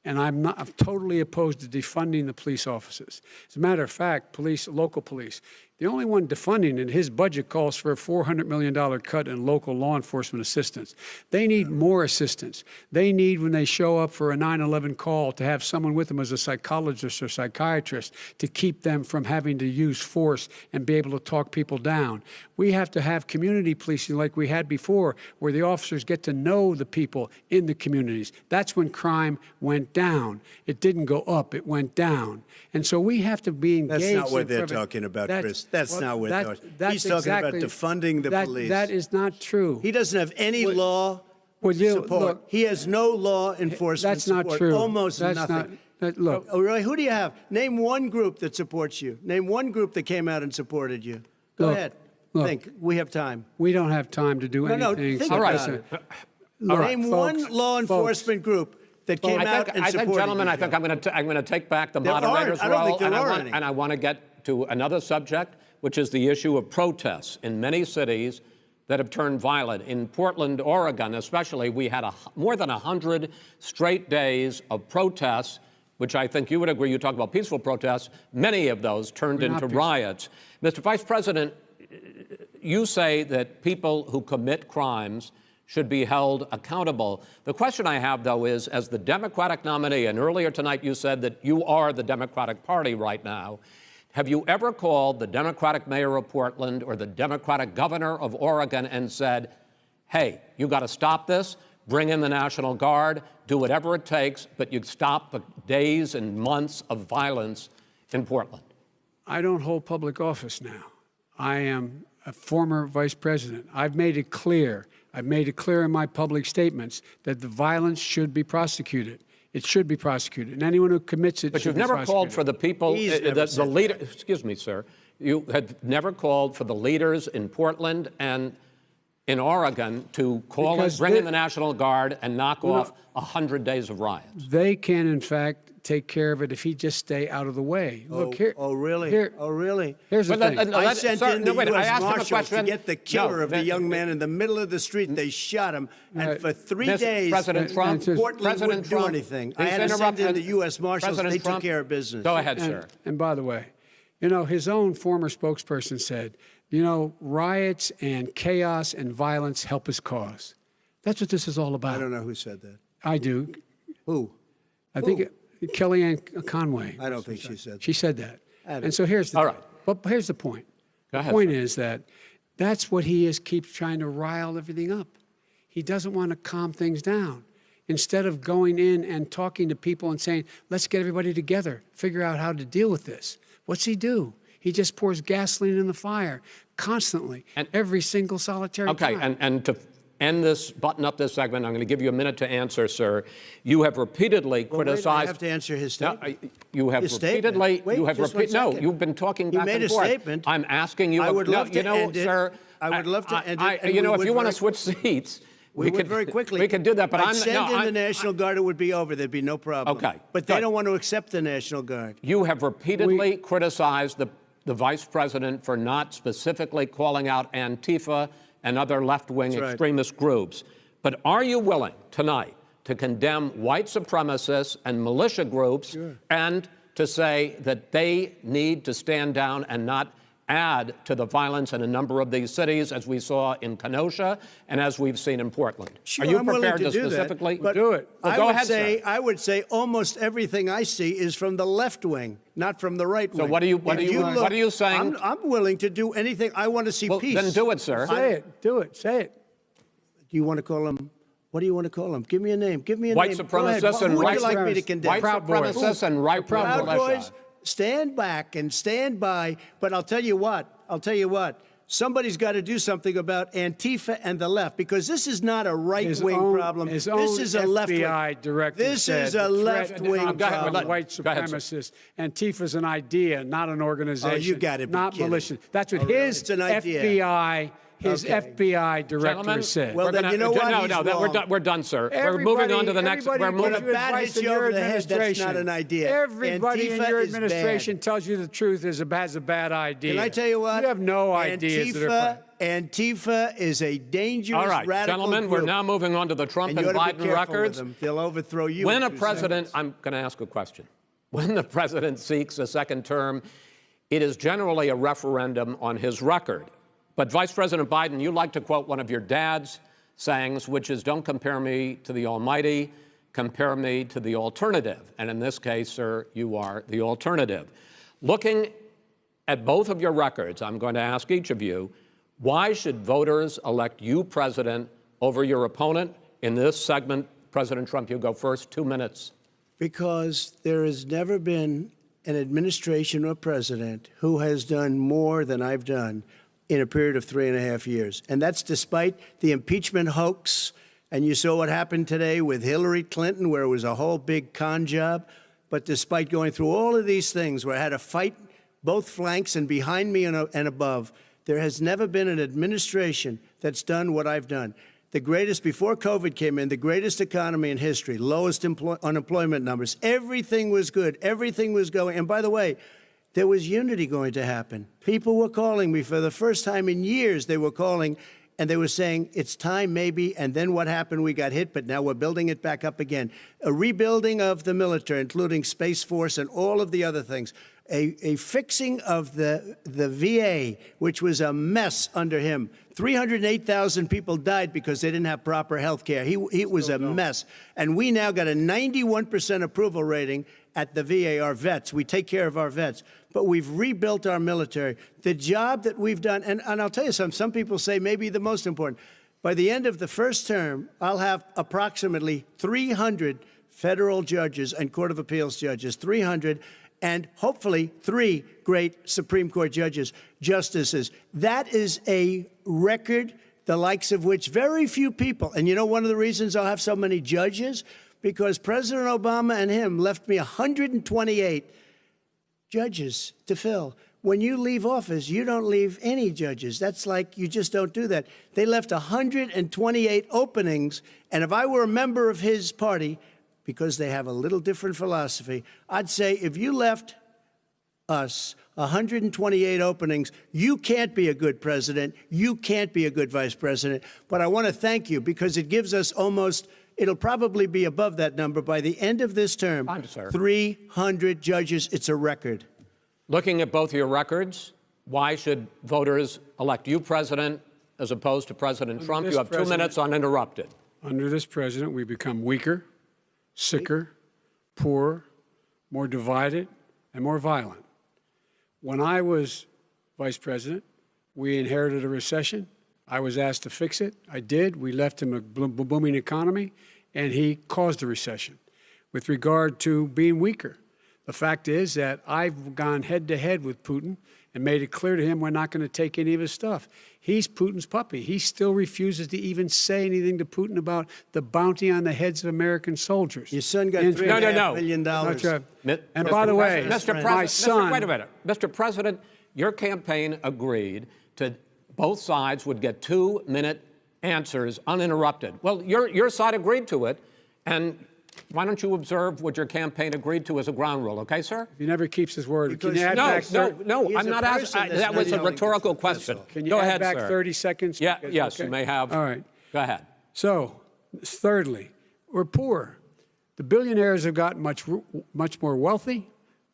And I'm totally opposed to defunding the police offices. As a matter of fact, local police, the only one defunding it, his budget calls for a $400 million cut in local law enforcement assistance. They need more assistance. They need, when they show up for a 9/11 call, to have someone with them as a psychologist or psychiatrist to keep them from having to use force and be able to talk people down. We have to have community policing like we had before, where the officers get to know the people in the communities. That's when crime went down. It didn't go up, it went down. And so we have to be engaged. That's not what they're talking about, Chris. That's not what they're talking about. He's talking about defunding the police. That is not true. He doesn't have any law support. Look, he has no law enforcement support. That's not true. Almost that's nothing. Look. Oh, really? Who do you have? Name one group that supports you. Name one group that came out and supported you. Go ahead. Look, think. We have time. We don't have time to do anything. No, think about it. Name one law enforcement group that came out and supported gentlemen, you. I think I'm going to take back the There moderator's aren't. I don't role, think there are any. and I want to get get to another subject, which is the issue of protests in many cities that have turned violent. In Portland, Oregon, especially, we had more than 100 straight days of protests, which I think you would agree, you talk about peaceful protests, many of those turned into riots. Mr. Vice President, you say that people who commit crimes should be held accountable. The question I have, though, is as the Democratic nominee, and earlier tonight you said that you are the Democratic Party right now, have you ever called the Democratic mayor of Portland or the Democratic governor of Oregon and said, hey, you got to stop this, bring in the National Guard, do whatever it takes, but you stop the days and months of violence in Portland? I don't hold public office now. I am a former vice president. I've made it clear in my public statements that the violence should be prosecuted. It should be prosecuted, and anyone who commits it but should you've be never called for the people, the leader. Excuse me, sir. You had never called for the leaders in Portland and in Oregon to bring in the National Guard and knock off 100 days of riots. They can, in fact, take care of it if he just stay out of the way. Look here. Oh, really? Really? Here's the thing. I sent in the U.S. Marshals to get the killer of the young man in the middle of the street. They shot him, and for 3 days, President Trump, Portland wouldn't do anything. I had to send in the U.S. Marshals. They took care of business. Go ahead, sir. And by the way, his own former spokesperson said, riots and chaos and violence help his cause. That's what this is all about. I don't know who said that. I do. Who? I think Kellyanne Conway. I don't think she said that. She said that. And so here's the all right. But here's the point. The point is that that's what he is, keeps trying to rile everything up. He doesn't want to calm things down. Instead of going in and talking to people and saying, let's get everybody together, figure out how to deal with this. What's he do? He just pours gasoline in the fire constantly, and every single solitary time. And to end this, button up this segment, I'm going to give you a minute to answer, sir. You have repeatedly criticized. I have to answer his statement. No, you have repeatedly. Wait, you have no. You've been talking back and forth. He made a statement. I'm asking you. I would love to end it. Sir. I would love to end it. If you want to switch seats. We could very quickly. We could do that, but I'd send in the National Guard, it would be over. There'd be no problem. Okay. But they don't want to accept the National Guard. You have repeatedly criticized the vice president for not specifically calling out Antifa and other left-wing extremist groups. But are you willing tonight to condemn white supremacists and militia groups and to say that they need to stand down and not add to the violence in a number of these cities, as we saw in Kenosha and as we've seen in Portland? Sure, are you I'm prepared willing to do specifically that, but do it? Well, go ahead, sir. I would say almost everything I see is from the left wing, not from the right wing. So what are you saying? I'm willing to do anything. I want to see peace. Then do it, sir. Say it. Do it. Say it. Do you want to call him? What do you want to call them? Give me a name. Give me a white name. Supremacists and who would you like me to condemn? White supremacists and right Proud militia. Boys, stand back and stand by. But I'll tell you what. Somebody's got to do something about Antifa and the left, because this is not a right-wing problem. This is a left-wing. FBI director This said is a left-wing problem. White supremacists. Antifa's an idea, not an organization. Oh, you got to be not kidding. militia. That's what It's an idea. FBI director Gentlemen, said. Well, then you know what? We're done, sir. We're moving on to the next. We're moving. When a bat hits you over the head, that's not an idea. Everybody in Antifa your is administration bad. tells you the truth has a bad idea. Can I tell you what? You have no ideas. Antifa is a dangerous, all right, radical gentlemen, group. we're now moving on to the Trump and you ought to be Biden careful records. with them. They'll overthrow you. When a in 2 president, seconds. I'm going to ask a question. When the president seeks a second term, it is generally a referendum on his record. But Vice President Biden, you like to quote one of your dad's sayings, which is, don't compare me to the almighty, compare me to the alternative. And in this case, sir, you are the alternative. Looking at both of your records, I'm going to ask each of you, why should voters elect you president over your opponent? In this segment, President Trump, you go first, 2 minutes. Because there has never been an administration or president who has done more than I've done in a period of 3.5 years. And that's despite the impeachment hoax. And you saw what happened today with Hillary Clinton, where it was a whole big con job. But despite going through all of these things, where I had to fight both flanks and behind me and above, there has never been an administration that's done what I've done. The greatest, before COVID came in, the greatest economy in history, lowest unemployment numbers. Everything was good. Everything was going. And by the way, there was unity going to happen. People were calling me for the first time in years. They were calling and they were saying, it's time maybe. And then what happened? We got hit, but now we're building it back up again. A rebuilding of the military, including Space Force and all of the other things. A fixing of the VA, which was a mess under him. 308,000 people died because they didn't have proper health care. It was a mess. And we now got a 91% approval rating at the VA, our vets. We take care of our vets. But we've rebuilt our military. The job that we've done, and I'll tell you something, some people say maybe the most important. By the end of the first term, I'll have approximately 300 federal judges and Court of Appeals judges, 300, and hopefully 3 great Supreme Court justices. That is a record, the likes of which very few people, and you know one of the reasons I'll have so many judges? Because President Obama and him left me 128 judges to fill. When you leave office, you don't leave any judges. That's like, you just don't do that. They left 128 openings, and if I were a member of his party, because they have a little different philosophy, I'd say if you left us 128 openings, you can't be a good president, you can't be a good vice president. But I want to thank you because it gives us almost, it'll probably be above that number by the end of this term. 300 judges, it's a record. Looking at both your records, why should voters elect you president as opposed to President Trump? You have 2 minutes uninterrupted. Under this president, we become weaker, sicker, poorer, more divided, and more violent. When I was vice president, we inherited a recession. I was asked to fix it. I did. We left him a booming economy, and he caused a recession. With regard to being weaker, the fact is that I've gone head-to-head with Putin and made it clear to him we're not going to take any of his stuff. He's Putin's puppy. He still refuses to even say anything to Putin about the bounty on the heads of American soldiers. Your son got $3.5 million. And by the way, my son... Wait a minute. Mr. President, your campaign agreed to both sides would get 2-minute answers uninterrupted. Well, your side agreed to it, and why don't you observe what your campaign agreed to as a ground rule, okay, sir? He never keeps his word. Can you add no, I'm not asking. That was a rhetorical question. Can you add back 30 seconds? Yeah, yes, you may have. All right. Go ahead. So, thirdly, we're poor. The billionaires have gotten much more wealthy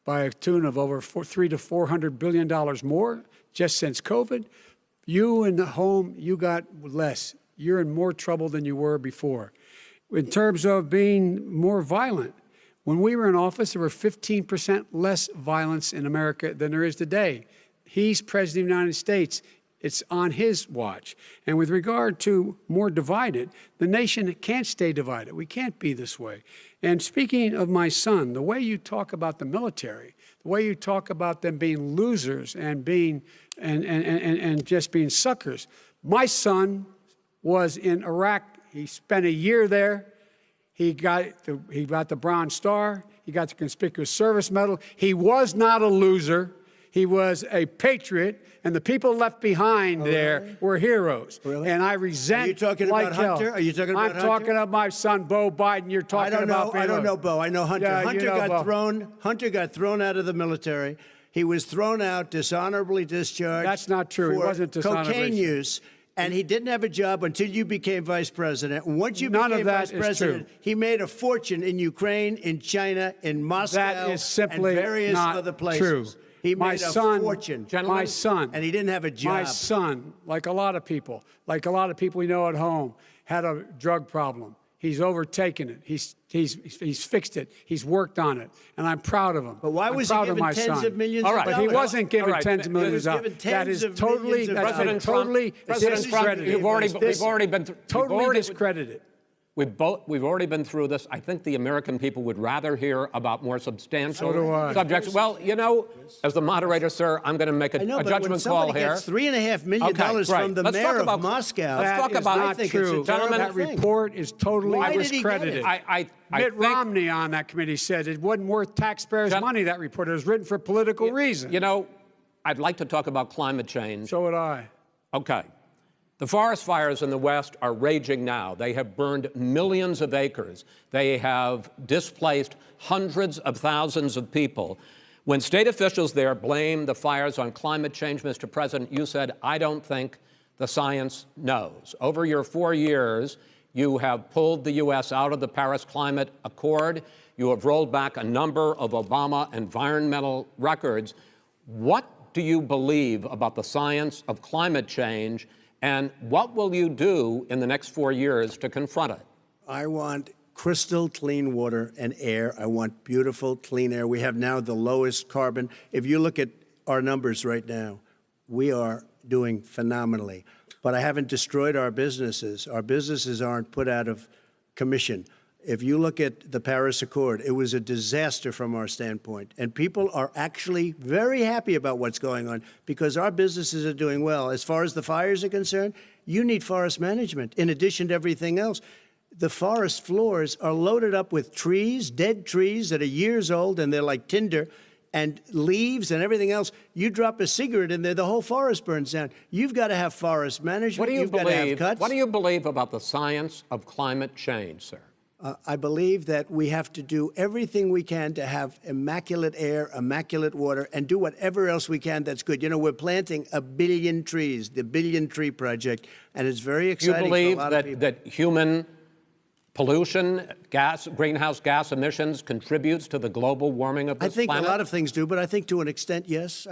by a tune of over $300 to $400 billion more just since COVID. You in the home, you got less. You're in more trouble than you were before. In terms of being more violent, when we were in office, there were 15% less violence in America than there is today. He's president of the United States. It's on his watch. And with regard to more divided, the nation can't stay divided. We can't be this way. And speaking of my son, the way you talk about the military, the way you talk about them being losers and being and just being suckers. My son was in Iraq. He spent a year there. He got the Bronze Star. He got the Conspicuous Service Medal. He was not a loser. He was a patriot, and the people left behind there were heroes. Really? And I resent. Are you talking like about hell. Hunter? Are you talking about Hunter? I'm talking about my son, Beau Biden. You're talking about. I don't know Beau. I know Hunter. Yeah, Hunter got thrown out of the military. He was thrown out, dishonorably discharged. That's not true. He wasn't dishonorably. Cocaine use. And he didn't have a job until you became vice president. And once you became vice president, he made a fortune in Ukraine, in China, in Moscow, that is simply and various not other places. True. He made a fortune. My son. And he didn't have a job. My son, like a lot of people we know at home, had a drug problem. He's overtaken it. He's fixed it. He's worked on it, and I'm proud of him. But why was he given tens of millions of dollars? But he wasn't given tens of millions of dollars. That is totally discredited. We've already been totally discredited. We've already been through this. I think the American people would rather hear about more substantial subjects. Well, you know, as the moderator, sir, I'm going to make a judgment call here. Gets $3.5 million from the mayor of Moscow. Let's talk about not true. Gentlemen, that report is totally discredited. Mitt Romney on that committee said it wasn't worth taxpayers' money, that report. It was written for political reasons. You know, I'd like to talk about climate change. So would I. Okay. The forest fires in the West are raging now. They have burned millions of acres. They have displaced hundreds of thousands of people. When state officials there blame the fires on climate change, Mr. President, you said, I don't think the science knows. Over your 4 years, you have pulled the U.S. out of the Paris Climate Accord. You have rolled back a number of Obama environmental records. What do you believe about the science of climate change, and what will you do in the next 4 years to confront it? I want crystal clean water and air. I want beautiful, clean air. We have now the lowest carbon. If you look at our numbers right now, we are doing phenomenally. But I haven't destroyed our businesses. Our businesses aren't put out of commission. If you look at the Paris Accord, it was a disaster from our standpoint. And people are actually very happy about what's going on because our businesses are doing well. As far as the fires are concerned, you need forest management in addition to everything else. The forest floors are loaded up with trees, dead trees that are years old, and they're like tinder, and leaves and everything else. You drop a cigarette in there, the whole forest burns down. You've got to have forest management. What do you You've got to have cuts. What do you believe about the science of climate change, sir? I believe that we have to do everything we can to have immaculate air, immaculate water, and do whatever else we can that's good. You know, we're planting 1 billion trees, the Billion Tree Project, and it's very exciting for a lot of people. That human pollution, greenhouse gas emissions contributes to the global warming of this planet? I think a lot of things do, but I think to an extent, yes.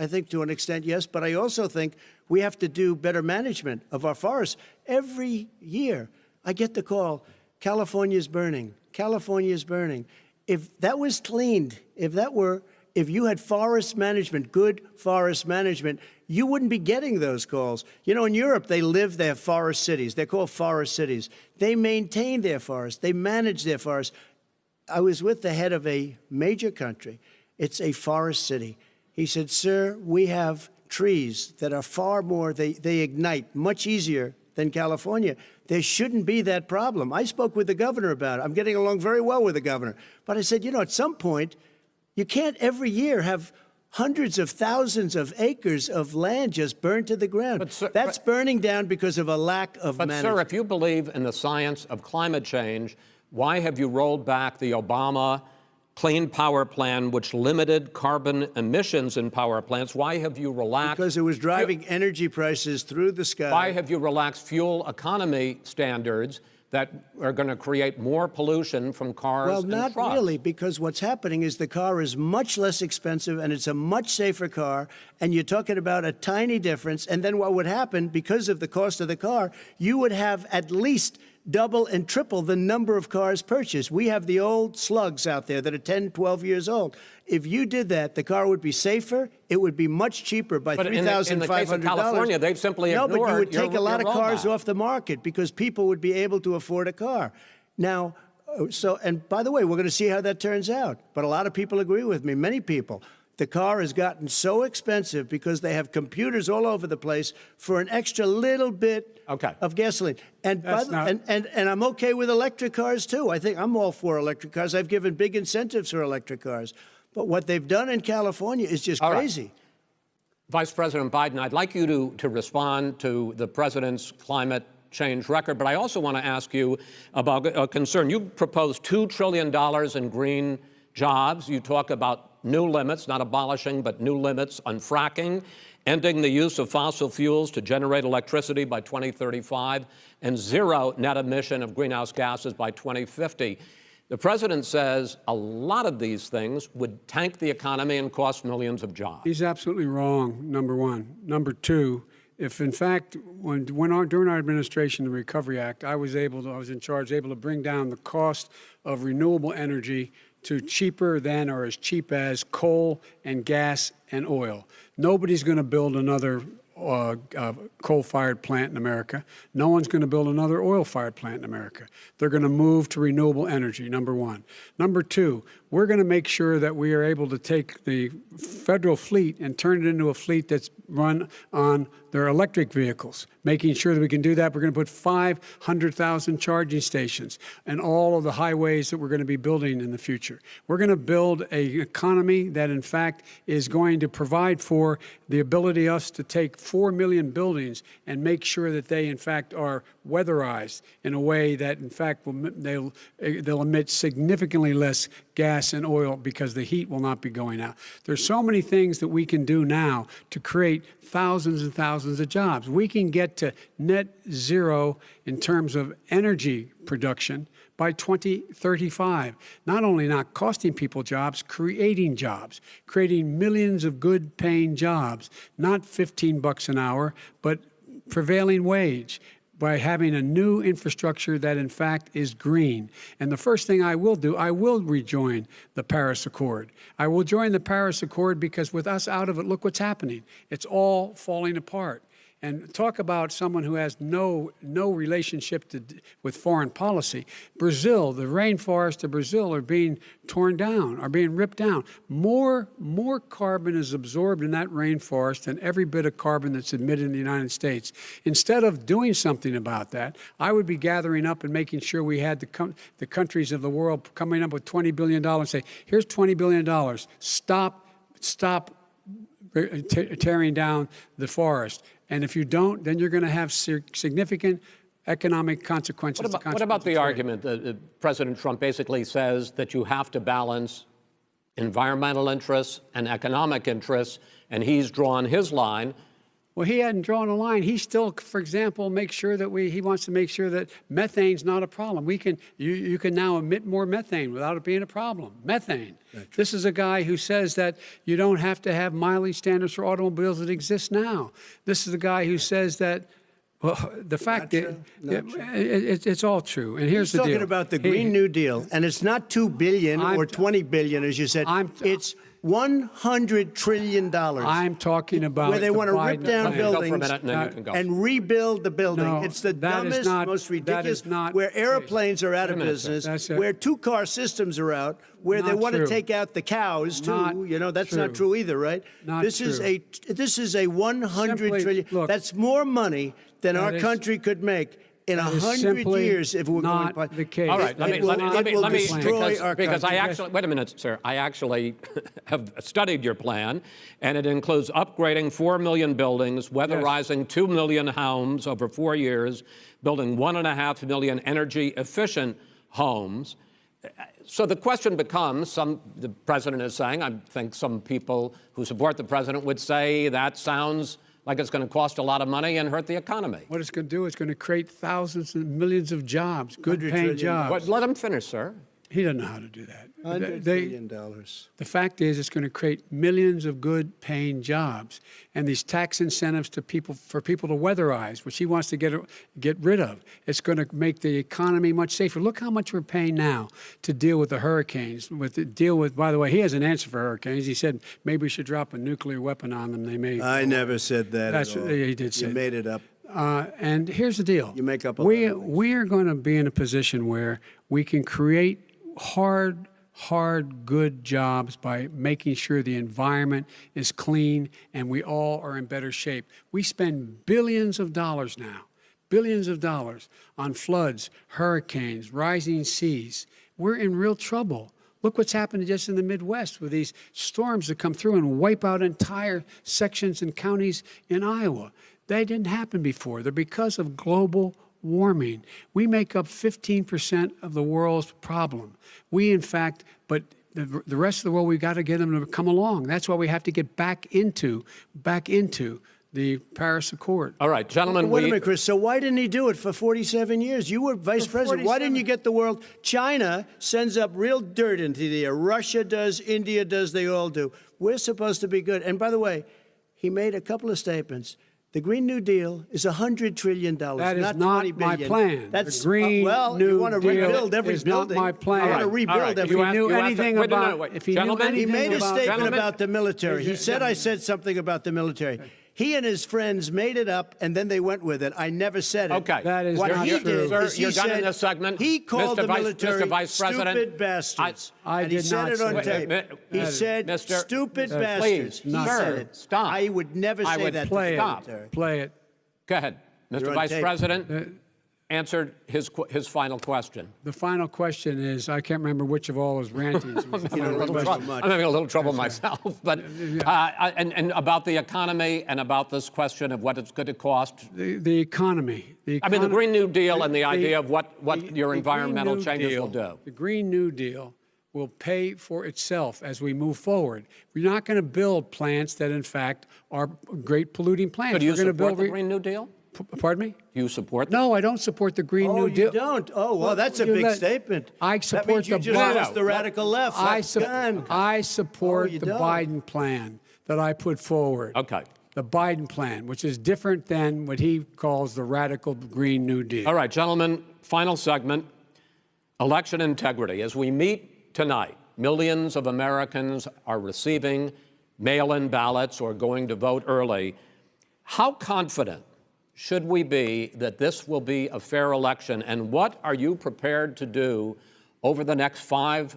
But I also think we have to do better management of our forests. Every year, I get the call, California's burning. California's burning. If that was cleaned, if you had forest management, good forest management, you wouldn't be getting those calls. You know, in Europe, they have forest cities. They're called forest cities. They maintain their forests. They manage their forests. I was with the head of a major country. It's a forest city. He said, sir, we have trees that are far more, they ignite much easier than California. There shouldn't be that problem. I spoke with the governor about it. I'm getting along very well with the governor. But I said, you know, at some point, you can't every year have hundreds of thousands of acres of land just burned to the ground. But, sir, that's burning down because of a lack of management. But, sir, if you believe in the science of climate change, why have you rolled back the Obama Clean Power Plan, which limited carbon emissions in power plants? Why have you relaxed? Because it was driving energy prices through the sky. Why have you relaxed fuel economy standards that are going to create more pollution from cars and trucks? Well, not really, because what's happening is the car is much less expensive and it's a much safer car, and you're talking about a tiny difference. And then what would happen, because of the cost of the car, you would have at least double and triple the number of cars purchased. We have the old slugs out there that are 10, 12 years old. If you did that, the car would be safer. It would be much cheaper by $3,500. In the case of California, they've simply ignored No, but you would take a lot of cars rollback off the market because people would be able to afford a car. Now, and by the way, we're going to see how that turns out. But a lot of people agree with me, many people. The car has gotten so expensive because they have computers all over the place for an extra little bit of gasoline. And I'm okay with electric cars, too. I think I'm all for electric cars. I've given big incentives for electric cars. But what they've done in California is just crazy. Right. Vice President Biden, I'd like you to respond to the president's climate change record, but I also want to ask you about a concern. You proposed $2 trillion in green jobs. You talk about new limits, not abolishing, but new limits on fracking, ending the use of fossil fuels to generate electricity by 2035, and zero net emission of greenhouse gases by 2050. The president says a lot of these things would tank the economy and cost millions of jobs. He's absolutely wrong, number one. Number two, if in fact, during our administration, the Recovery Act, I was in charge, able to bring down the cost of renewable energy to cheaper than or as cheap as coal and gas and oil. Nobody's going to build another coal-fired plant in America. No one's going to build another oil-fired plant in America. They're going to move to renewable energy, number one. Number two, we're going to make sure that we are able to take the federal fleet and turn it into a fleet that's run on their electric vehicles. Making sure that we can do that, we're going to put 500,000 charging stations in all of the highways that we're going to be building in the future. We're going to build an economy that, in fact, is going to provide for the ability us to take 4 million buildings and make sure that they, in fact, are weatherized in a way that, in fact, they'll emit significantly less gas gas and oil because the heat will not be going out. There's so many things that we can do now to create thousands and thousands of jobs. We can get to net zero in terms of energy production by 2035. Not only not costing people jobs, creating millions of good paying jobs, not $15 an hour, but prevailing wage, by having a new infrastructure that in fact is green. And the first thing I will do, I will rejoin the Paris Accord. I will join the Paris Accord because with us out of it, look what's happening. It's all falling apart. And talk about someone who has no relationship with foreign policy. Brazil, the rainforests of Brazil are being torn down, are being ripped down. More carbon is absorbed in that rainforest than every bit of carbon that's emitted in the United States. Instead of doing something about that, I would be gathering up and making sure we had the countries of the world coming up with $20 billion and say, here's $20 billion. Stop tearing down the forest. And if you don't, then you're going to have significant economic consequences. What about the argument that President Trump basically says that you have to balance environmental interests and economic interests, and he's drawn his line? Well, he hadn't drawn a line. He still, for example, makes sure that he wants to make sure that methane's not a problem. You can now emit more methane without it being a problem. Methane. This is a guy who says that you don't have to have mileage standards for automobiles that exist now. This is a guy who says that, well, the fact that it's all true. And here's the deal. He's talking about the Green New Deal, and it's not $2 billion or $20 billion, as you said. It's $100 trillion. I'm talking about where they want to rip down buildings and rebuild the building. No, it's the dumbest, most ridiculous. Where airplanes are out of business, where two-car systems are out, where they want to take out the cows too. That's not true either, right? This is a $100 trillion. Look, that's more money than our country could make in 100 years if we're not going to. The case. All right, let me destroy our because country. I actually wait a minute, sir. I actually have studied your plan, and it includes upgrading 4 million buildings, weatherizing 2 million homes over 4 years, building 1.5 million energy-efficient homes. So the question becomes: the president is saying, I think some people who support the president would say that sounds like it's going to cost a lot of money and hurt the economy. What it's going to do is going to create thousands and millions of jobs, good-paying jobs. Let him finish, sir. He doesn't know how to do that. $100 billion. The fact is, it's going to create millions of good-paying jobs, and these tax incentives for people to weatherize, which he wants to get rid of. It's going to make the economy much safer. Look how much we're paying now to deal with the hurricanes. By the way, he has an answer for hurricanes. He said maybe we should drop a nuclear weapon on them. They may. I never said that. That's at all. He did say. You made it up. And here's the deal. You make up a lot of things. We are going to be in a position where we can create hard, good jobs by making sure the environment is clean and we all are in better shape. We spend billions of dollars now, on floods, hurricanes, rising seas. We're in real trouble. Look what's happened just in the Midwest with these storms that come through and wipe out entire sections and counties in Iowa. They didn't happen before. They're because of global warming. We make up 15% of the world's problem. But the rest of the world, we've got to get them to come along. That's why we have to get back into the Paris Accord. All right, gentlemen. Wait a minute, Chris. So why didn't he do it for 47 years? You were vice president. Why didn't you get the world? China sends up real dirt into the air. Russia does. India does. They all do. We're supposed to be good. And by the way, he made a couple of statements. The Green New Deal is $100 trillion, that is not not $20 my billion. plan. That's the Green New you want to Deal rebuild every is building. Not my plan. I want to rebuild every. If he knew anything about, He made a statement about the military. He said I said something about the military. He and his friends made it up, and then they went with it. I never said it. Okay. That is what not he true. did Sir, is he you're done said in this segment. he called the military Mr. Vice President, stupid bastards. I and he did said not it on say tape. that. He said Mr. stupid Please, bastards. He sir, said it. stop. I would never say that. Play to the it. military. Play it. Go ahead. Mr. You're on Vice tape. President answered his final question. The final question is, I can't remember which of all his rantings. I'm having a little trouble myself, but and about the economy and about this question of what it's going to cost. The economy. I mean, the Green New Deal and the idea of what your environmental Green New changes Deal, will do. The Green New Deal will pay for itself as we move forward. We're not going to build plants that, in fact, are great polluting plants. So do you We're going to support build the Green New Deal? Pardon me? Do you support No, I don't support the Green New Oh, Deal. you don't? Oh, well, that's a big statement. I That support means you the just Biden. lost the radical left. I Done. support Oh, you the don't. Biden plan that I put forward. Okay. The Biden plan, which is different than what he calls the radical Green New Deal. All right, gentlemen, final segment, election integrity. As we meet tonight, millions of Americans are receiving mail-in ballots or going to vote early. How confident should we be that this will be a fair election? And what are you prepared to do over the next 5+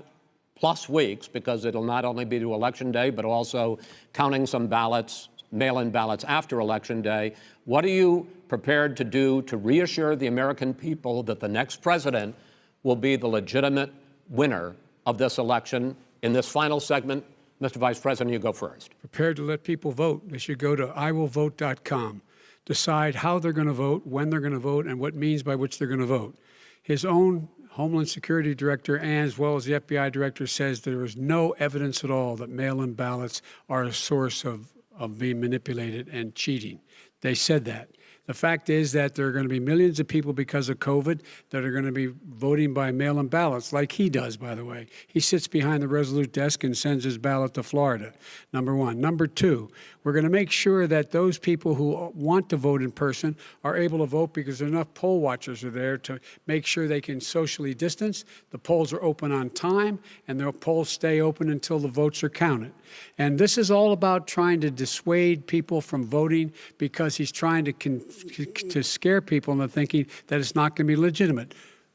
weeks, because it'll not only be to Election Day, but also counting some ballots, mail-in ballots after Election Day? What are you prepared to do to reassure the American people that the next president will be the legitimate winner of this election? In this final segment, Mr. Vice President, you go first. Prepared to let people vote. They should go to iwillvote.com, decide how they're going to vote, when they're going to vote, and what means by which they're going to vote. His own Homeland Security Director, and as well as the FBI Director, says there is no evidence at all that mail-in ballots are a source of being manipulated and cheating. They said that. The fact is that there are going to be millions of people because of COVID that are going to be voting by mail-in ballots, like he does, by the way. He sits behind the Resolute desk and sends his ballot to Florida, number one. Number two, we're going to make sure that those people who want to vote in person are able to vote because enough poll watchers are there to make sure they can socially distance. The polls are open on time, and the polls stay open until the votes are counted. And this is all about trying to dissuade people from voting because he's trying to scare people into thinking that it's not going to be legitimate.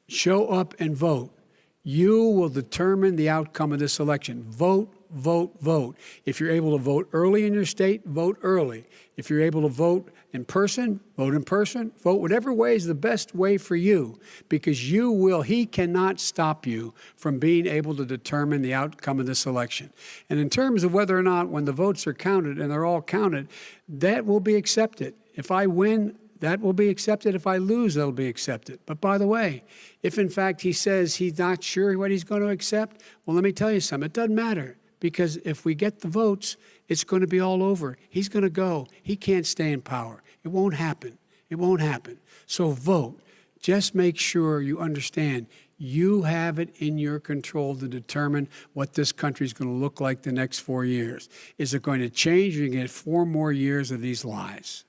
Show up and vote. You will determine the outcome of this election. Vote, vote, vote. If you're able to vote early in your state, vote early. If you're able to vote in person, vote in person. Vote whatever way is the best way for you, because he cannot stop you from being able to determine the outcome of this election. And in terms of whether or not when the votes are counted, and they're all counted, that will be accepted. If I win, that will be accepted. If I lose, that will be accepted. But by the way, if in fact he says he's not sure what he's going to accept, well, let me tell you something. It doesn't matter, because if we get the votes, it's going to be all over. He's going to go. He can't stay in power. It won't happen. It won't happen. So vote. Just make sure you understand you have it in your control to determine what this country is going to look like the next 4 years. Is it going to change? You're going to get 4 more years of these lies.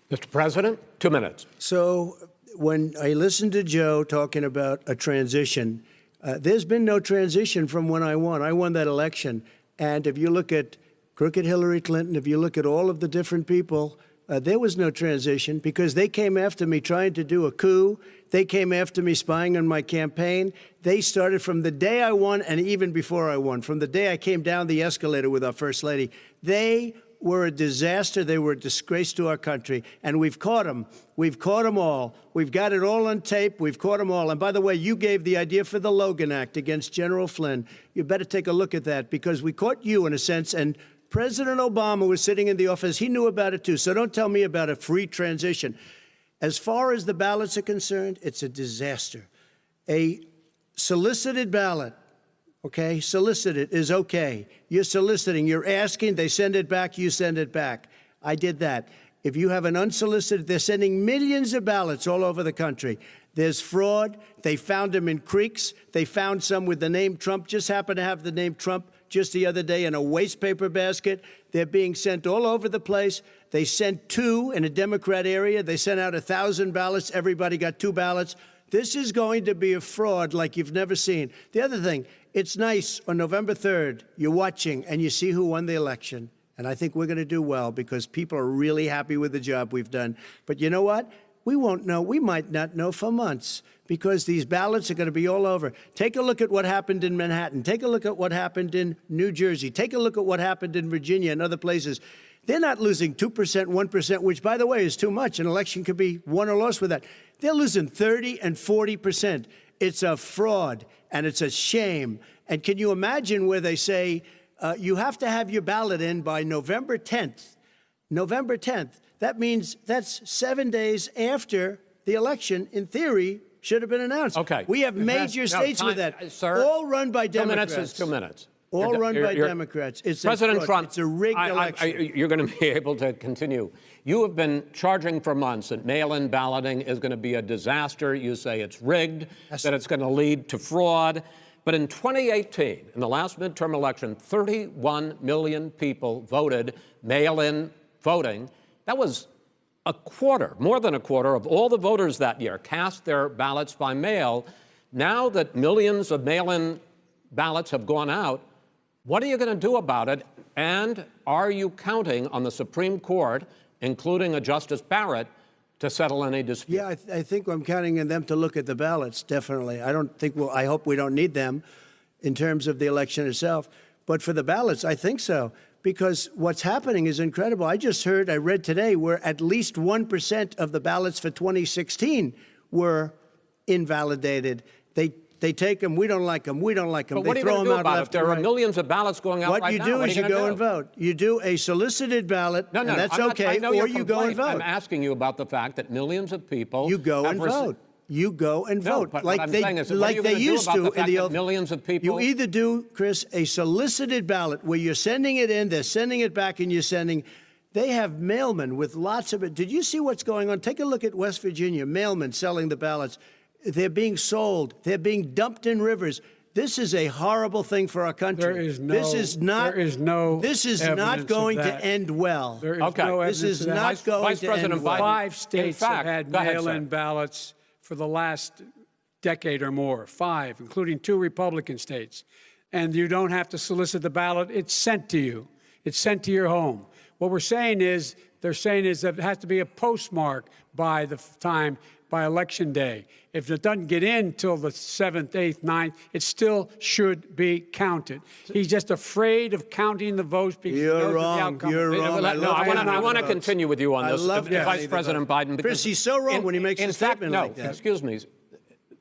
Mr. President, 2 minutes. So when I listened to Joe talking about a transition, there's been no transition from when I won. I won that election. And if you look at crooked Hillary Clinton, if you look at all of the different people, there was no transition, because they came after me trying to do a coup. They came after me spying on my campaign. They started from the day I won, and even before I won, from the day I came down the escalator with our First Lady. They were a disaster. They were a disgrace to our country. And we've caught them. We've caught them all. We've got it all on tape. We've caught them all. And by the way, you gave the idea for the Logan Act against General Flynn. You better take a look at that, because we caught you in a sense. And President Obama was sitting in the office. He knew about it too. So don't tell me about a free transition. As far as the ballots are concerned, it's a disaster. A solicited ballot, okay, solicited is okay. You're soliciting, you're asking, they send it back, you send it back. I did that. If you have an unsolicited, they're sending millions of ballots all over the country. There's fraud. They found them in creeks. They found some with the name Trump, just happened to have the name Trump just the other day in a waste paper basket. They're being sent all over the place. They sent 2 in a Democrat area. They sent out 1,000 ballots. Everybody got 2 ballots. This is going to be a fraud like you've never seen. The other thing, it's nice on November 3rd, you're watching and you see who won the election. And I think we're going to do well, because people are really happy with the job we've done. But you know what? We won't know. We might not know for months, because these ballots are going to be all over. Take a look at what happened in Manhattan. Take a look at what happened in New Jersey. Take a look at what happened in Virginia and other places. They're not losing 2%, 1%, which, by the way, is too much. An election could be won or lost with that. They're losing 30 and 40%. It's a fraud, and it's a shame. And can you imagine where they say you have to have your ballot in by November 10th? November 10th. That means that's 7 days after the election. In theory, should have been announced. Okay. We have major states with that, Sir, all run by Democrats. 2 minutes is 2 minutes. All run by Democrats. It's President Trump, it's a rigged election. you're going to be able to continue. You have been charging for months that mail-in balloting is going to be a disaster. You say it's rigged, that it's going to lead to fraud. But in 2018, in the last midterm election, 31 million people voted mail-in voting. That was a quarter, more than a quarter, of all the voters that year cast their ballots by mail. Now that millions of mail-in ballots have gone out, what are you going to do about it? And are you counting on the Supreme Court, including a Justice Barrett, to settle any dispute? Yeah, I think I'm counting on them to look at the ballots, definitely. I hope we don't need them in terms of the election itself. But for the ballots, I think so, because what's happening is incredible. I read today, where at least 1% of the ballots for 2016 were invalidated. They take them, we don't like them, we don't like them. But what are you going to do about it? There are millions of ballots going out right now. What you do is you go and vote. You do a solicited ballot, and that's okay, or you go and vote. I'm asking you about the fact that millions of people You go and vote. You go and vote. But like what I'm they, saying is, what are like you they going to do used about to the fact in the that millions of people? You either do, Chris, a solicited ballot where you're sending it in, they're sending it back, and you're sending. They have mailmen with lots of it. Did you see what's going on? Take a look at West Virginia, mailmen selling the ballots. They're being sold. They're being dumped in rivers. This is a horrible thing for our country. There is no. This is not. There is no. This is not going to end well. There is Okay. no This evidence is of that. not going Vice to President end well. Biden, 5 states in fact, have had go ahead, mail-in sir. ballots for the last decade or more. 5, including 2 Republican states. And you don't have to solicit the ballot. It's sent to you. It's sent to your home. What they're saying is that it has to be a postmark by the time, by Election Day. If it doesn't get in till the 7th, 8th, 9th, it still should be counted. He's just afraid of counting the votes because he knows wrong. the outcome. You're wrong. I want to continue with you on this, Vice President Biden. Because Chris, he's so wrong when he makes a statement like that. Excuse me,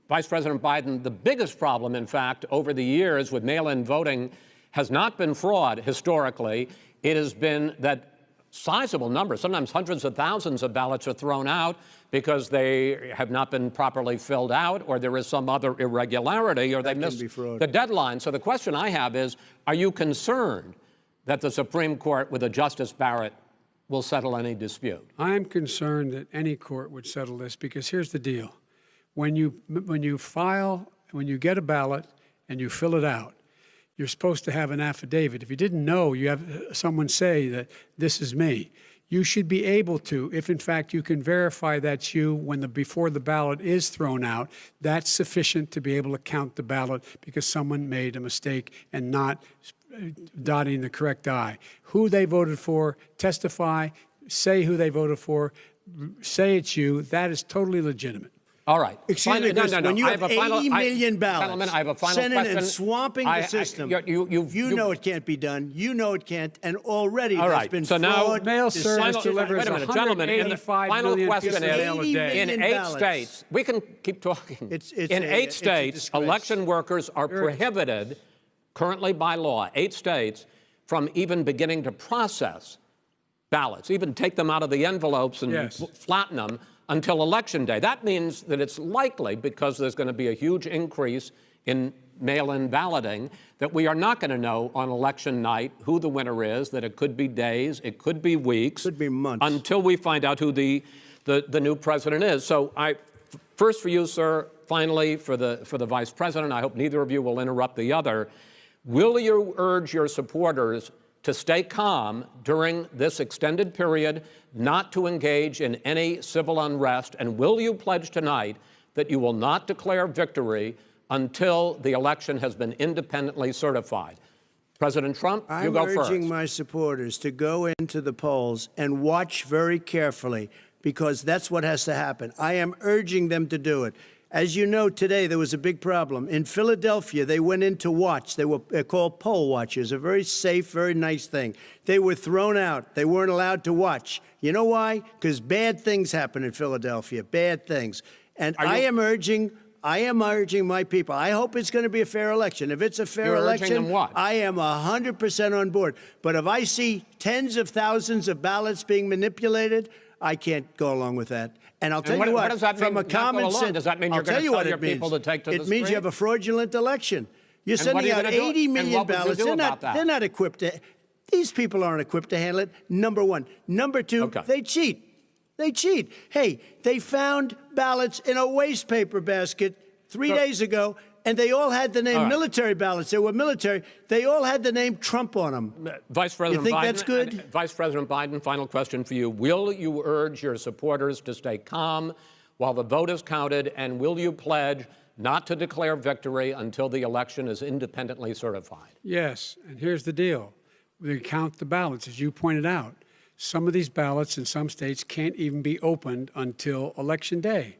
Vice President Biden, the biggest problem, in fact, over the years with mail-in voting has not been fraud historically. It has been that sizable numbers, sometimes hundreds of thousands of ballots are thrown out because they have not been properly filled out, or there is some other irregularity, or they missed the deadline. So the question I have is, are you concerned that the Supreme Court with a Justice Barrett will settle any dispute? I'm concerned that any court would settle this because here's the deal. When you get a ballot and you fill it out, you're supposed to have an affidavit. If you didn't know, you have someone say that this is me. You should be able to, if in fact you can verify that's you before the ballot is thrown out, that's sufficient to be able to count the ballot because someone made a mistake and not dotting the correct I. Who they voted for, testify, say who they voted for, say it's you, that is totally legitimate. All right. Excuse me, Chris, when you have 80 million ballots, gentlemen, I have a final sending question. and swamping the system, you know it can't be done. You know it can't, and already there's been so now fraud. Mail service delivers wait a minute, gentlemen. In the 185 final million question pieces of mail a day. In in 8 states, we can keep talking. In 8 states, election workers are prohibited currently by law, 8 states, from even beginning to process ballots, even take them out of the envelopes and flatten them until Election Day. That means that it's likely, because there's going to be a huge increase in mail-in balloting, that we are not going to know on election night who the winner is, that it could be days, it could be weeks. Could be months. Until we find out who the new president is. So first for you, sir, finally for the vice president, I hope neither of you will interrupt the other. Will you urge your supporters to stay calm during this extended period, not to engage in any civil unrest? And will you pledge tonight that you will not declare victory until the election has been independently certified? President Trump, you go first. I'm urging my supporters to go into the polls and watch very carefully, because that's what has to happen. I am urging them to do it. As you know, today there was a big problem. In Philadelphia, they went in to watch. They're called poll watchers, a very safe, very nice thing. They were thrown out. They weren't allowed to watch. You know why? Because bad things happen in Philadelphia, bad things. And I am urging my people. I hope it's going to be a fair election. If it's a fair election, I am 100% on board. But if I see tens of thousands of ballots being manipulated, I can't go along with that. And I'll tell what- you what does that from mean, a not go common along? sense. Does that mean you're I'll tell gonna you tell what your it means. people to take to it the means street? you have a fraudulent election. You're And what are sending you out gonna do? 80 And million what would you ballots. do They're about not. that? They're not equipped to. These people aren't equipped to handle it. Number one. Number two. Okay. They cheat. They cheat. Hey, they found ballots in a waste paper basket 3 days ago, and they all had the name All right. military ballots. They were military. They all had the name Trump on them. Vice President You think Biden, that's good? Vice President Biden, final question for you. Will you urge your supporters to stay calm while the vote is counted, and will you pledge not to declare victory until the election is independently certified? Yes, and here's the deal. We count the ballots, as you pointed out. Some of these ballots in some states can't even be opened until Election Day.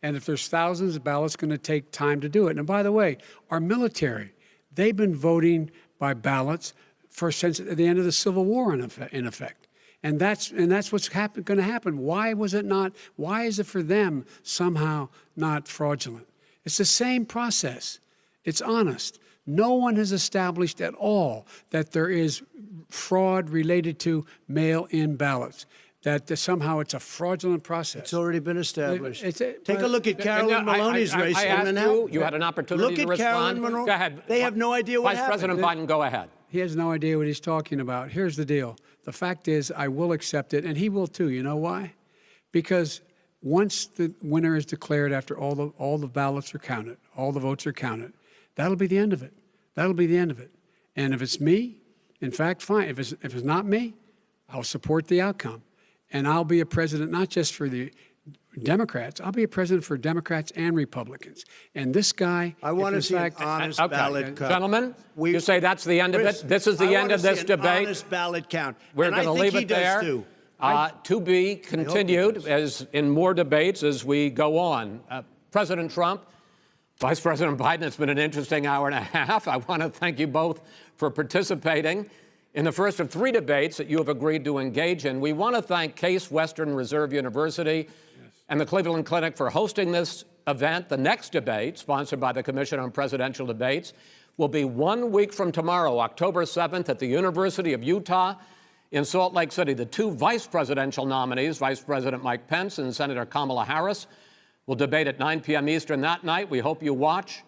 And if there's thousands of ballots, it's going to take time to do it. And by the way, our military, they've been voting by ballots since the end of the Civil War, in effect. And that's what's going to happen. Why was it not? Why is it for them somehow not fraudulent? It's the same process. It's honest. No one has established at all that there is fraud related to mail-in ballots, that somehow it's a fraudulent process. It's already been established. Take a but- look at Carolyn Maloney's race. I asked you had an opportunity Look to at respond. Carolyn Monroe. Go ahead. They have no idea what Vice happened. President Biden, go ahead. He has no idea what he's talking about. Here's the deal. The fact is, I will accept it, and he will too. You know why? Because once the winner is declared, after all the ballots are counted, all the votes are counted, that'll be the end of it. That'll be the end of it. And if it's me, in fact, fine. If it's not me, I'll support the outcome. And I'll be a president not just for the Democrats. I'll be a president for Democrats and Republicans. And this guy, I want to if see in an fact, honest Okay. ballot count. Gentlemen, you say that's the end of Chris, it? This is the I end wanna of this see an debate? honest ballot count. We're And I going to think leave he it does there. too. To be continued does. as in more debates as we go on. President Trump, Vice President Biden, it's been an interesting hour and a half. I want to thank you both for participating in the first of 3 debates that you have agreed to engage in. We want to thank Case Western Reserve University and the Cleveland Clinic for hosting this event. The next debate, sponsored by the Commission on Presidential Debates, will be 1 week from tomorrow, October 7th, at the University of Utah in Salt Lake City. The 2 vice presidential nominees, Vice President Mike Pence and Senator Kamala Harris, will debate at 9 p.m. Eastern that night. We hope you watch.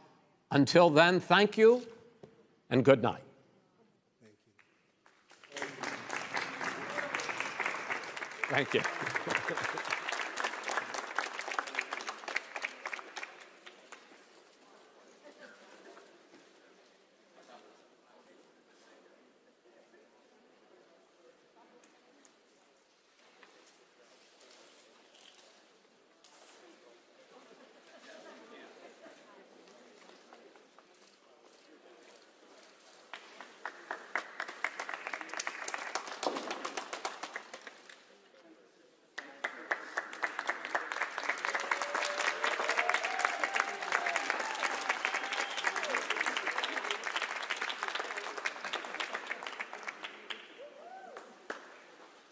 Until then, thank you and good night. Thank you.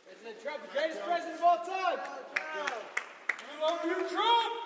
President Trump, the greatest president of all time. We love you, Trump!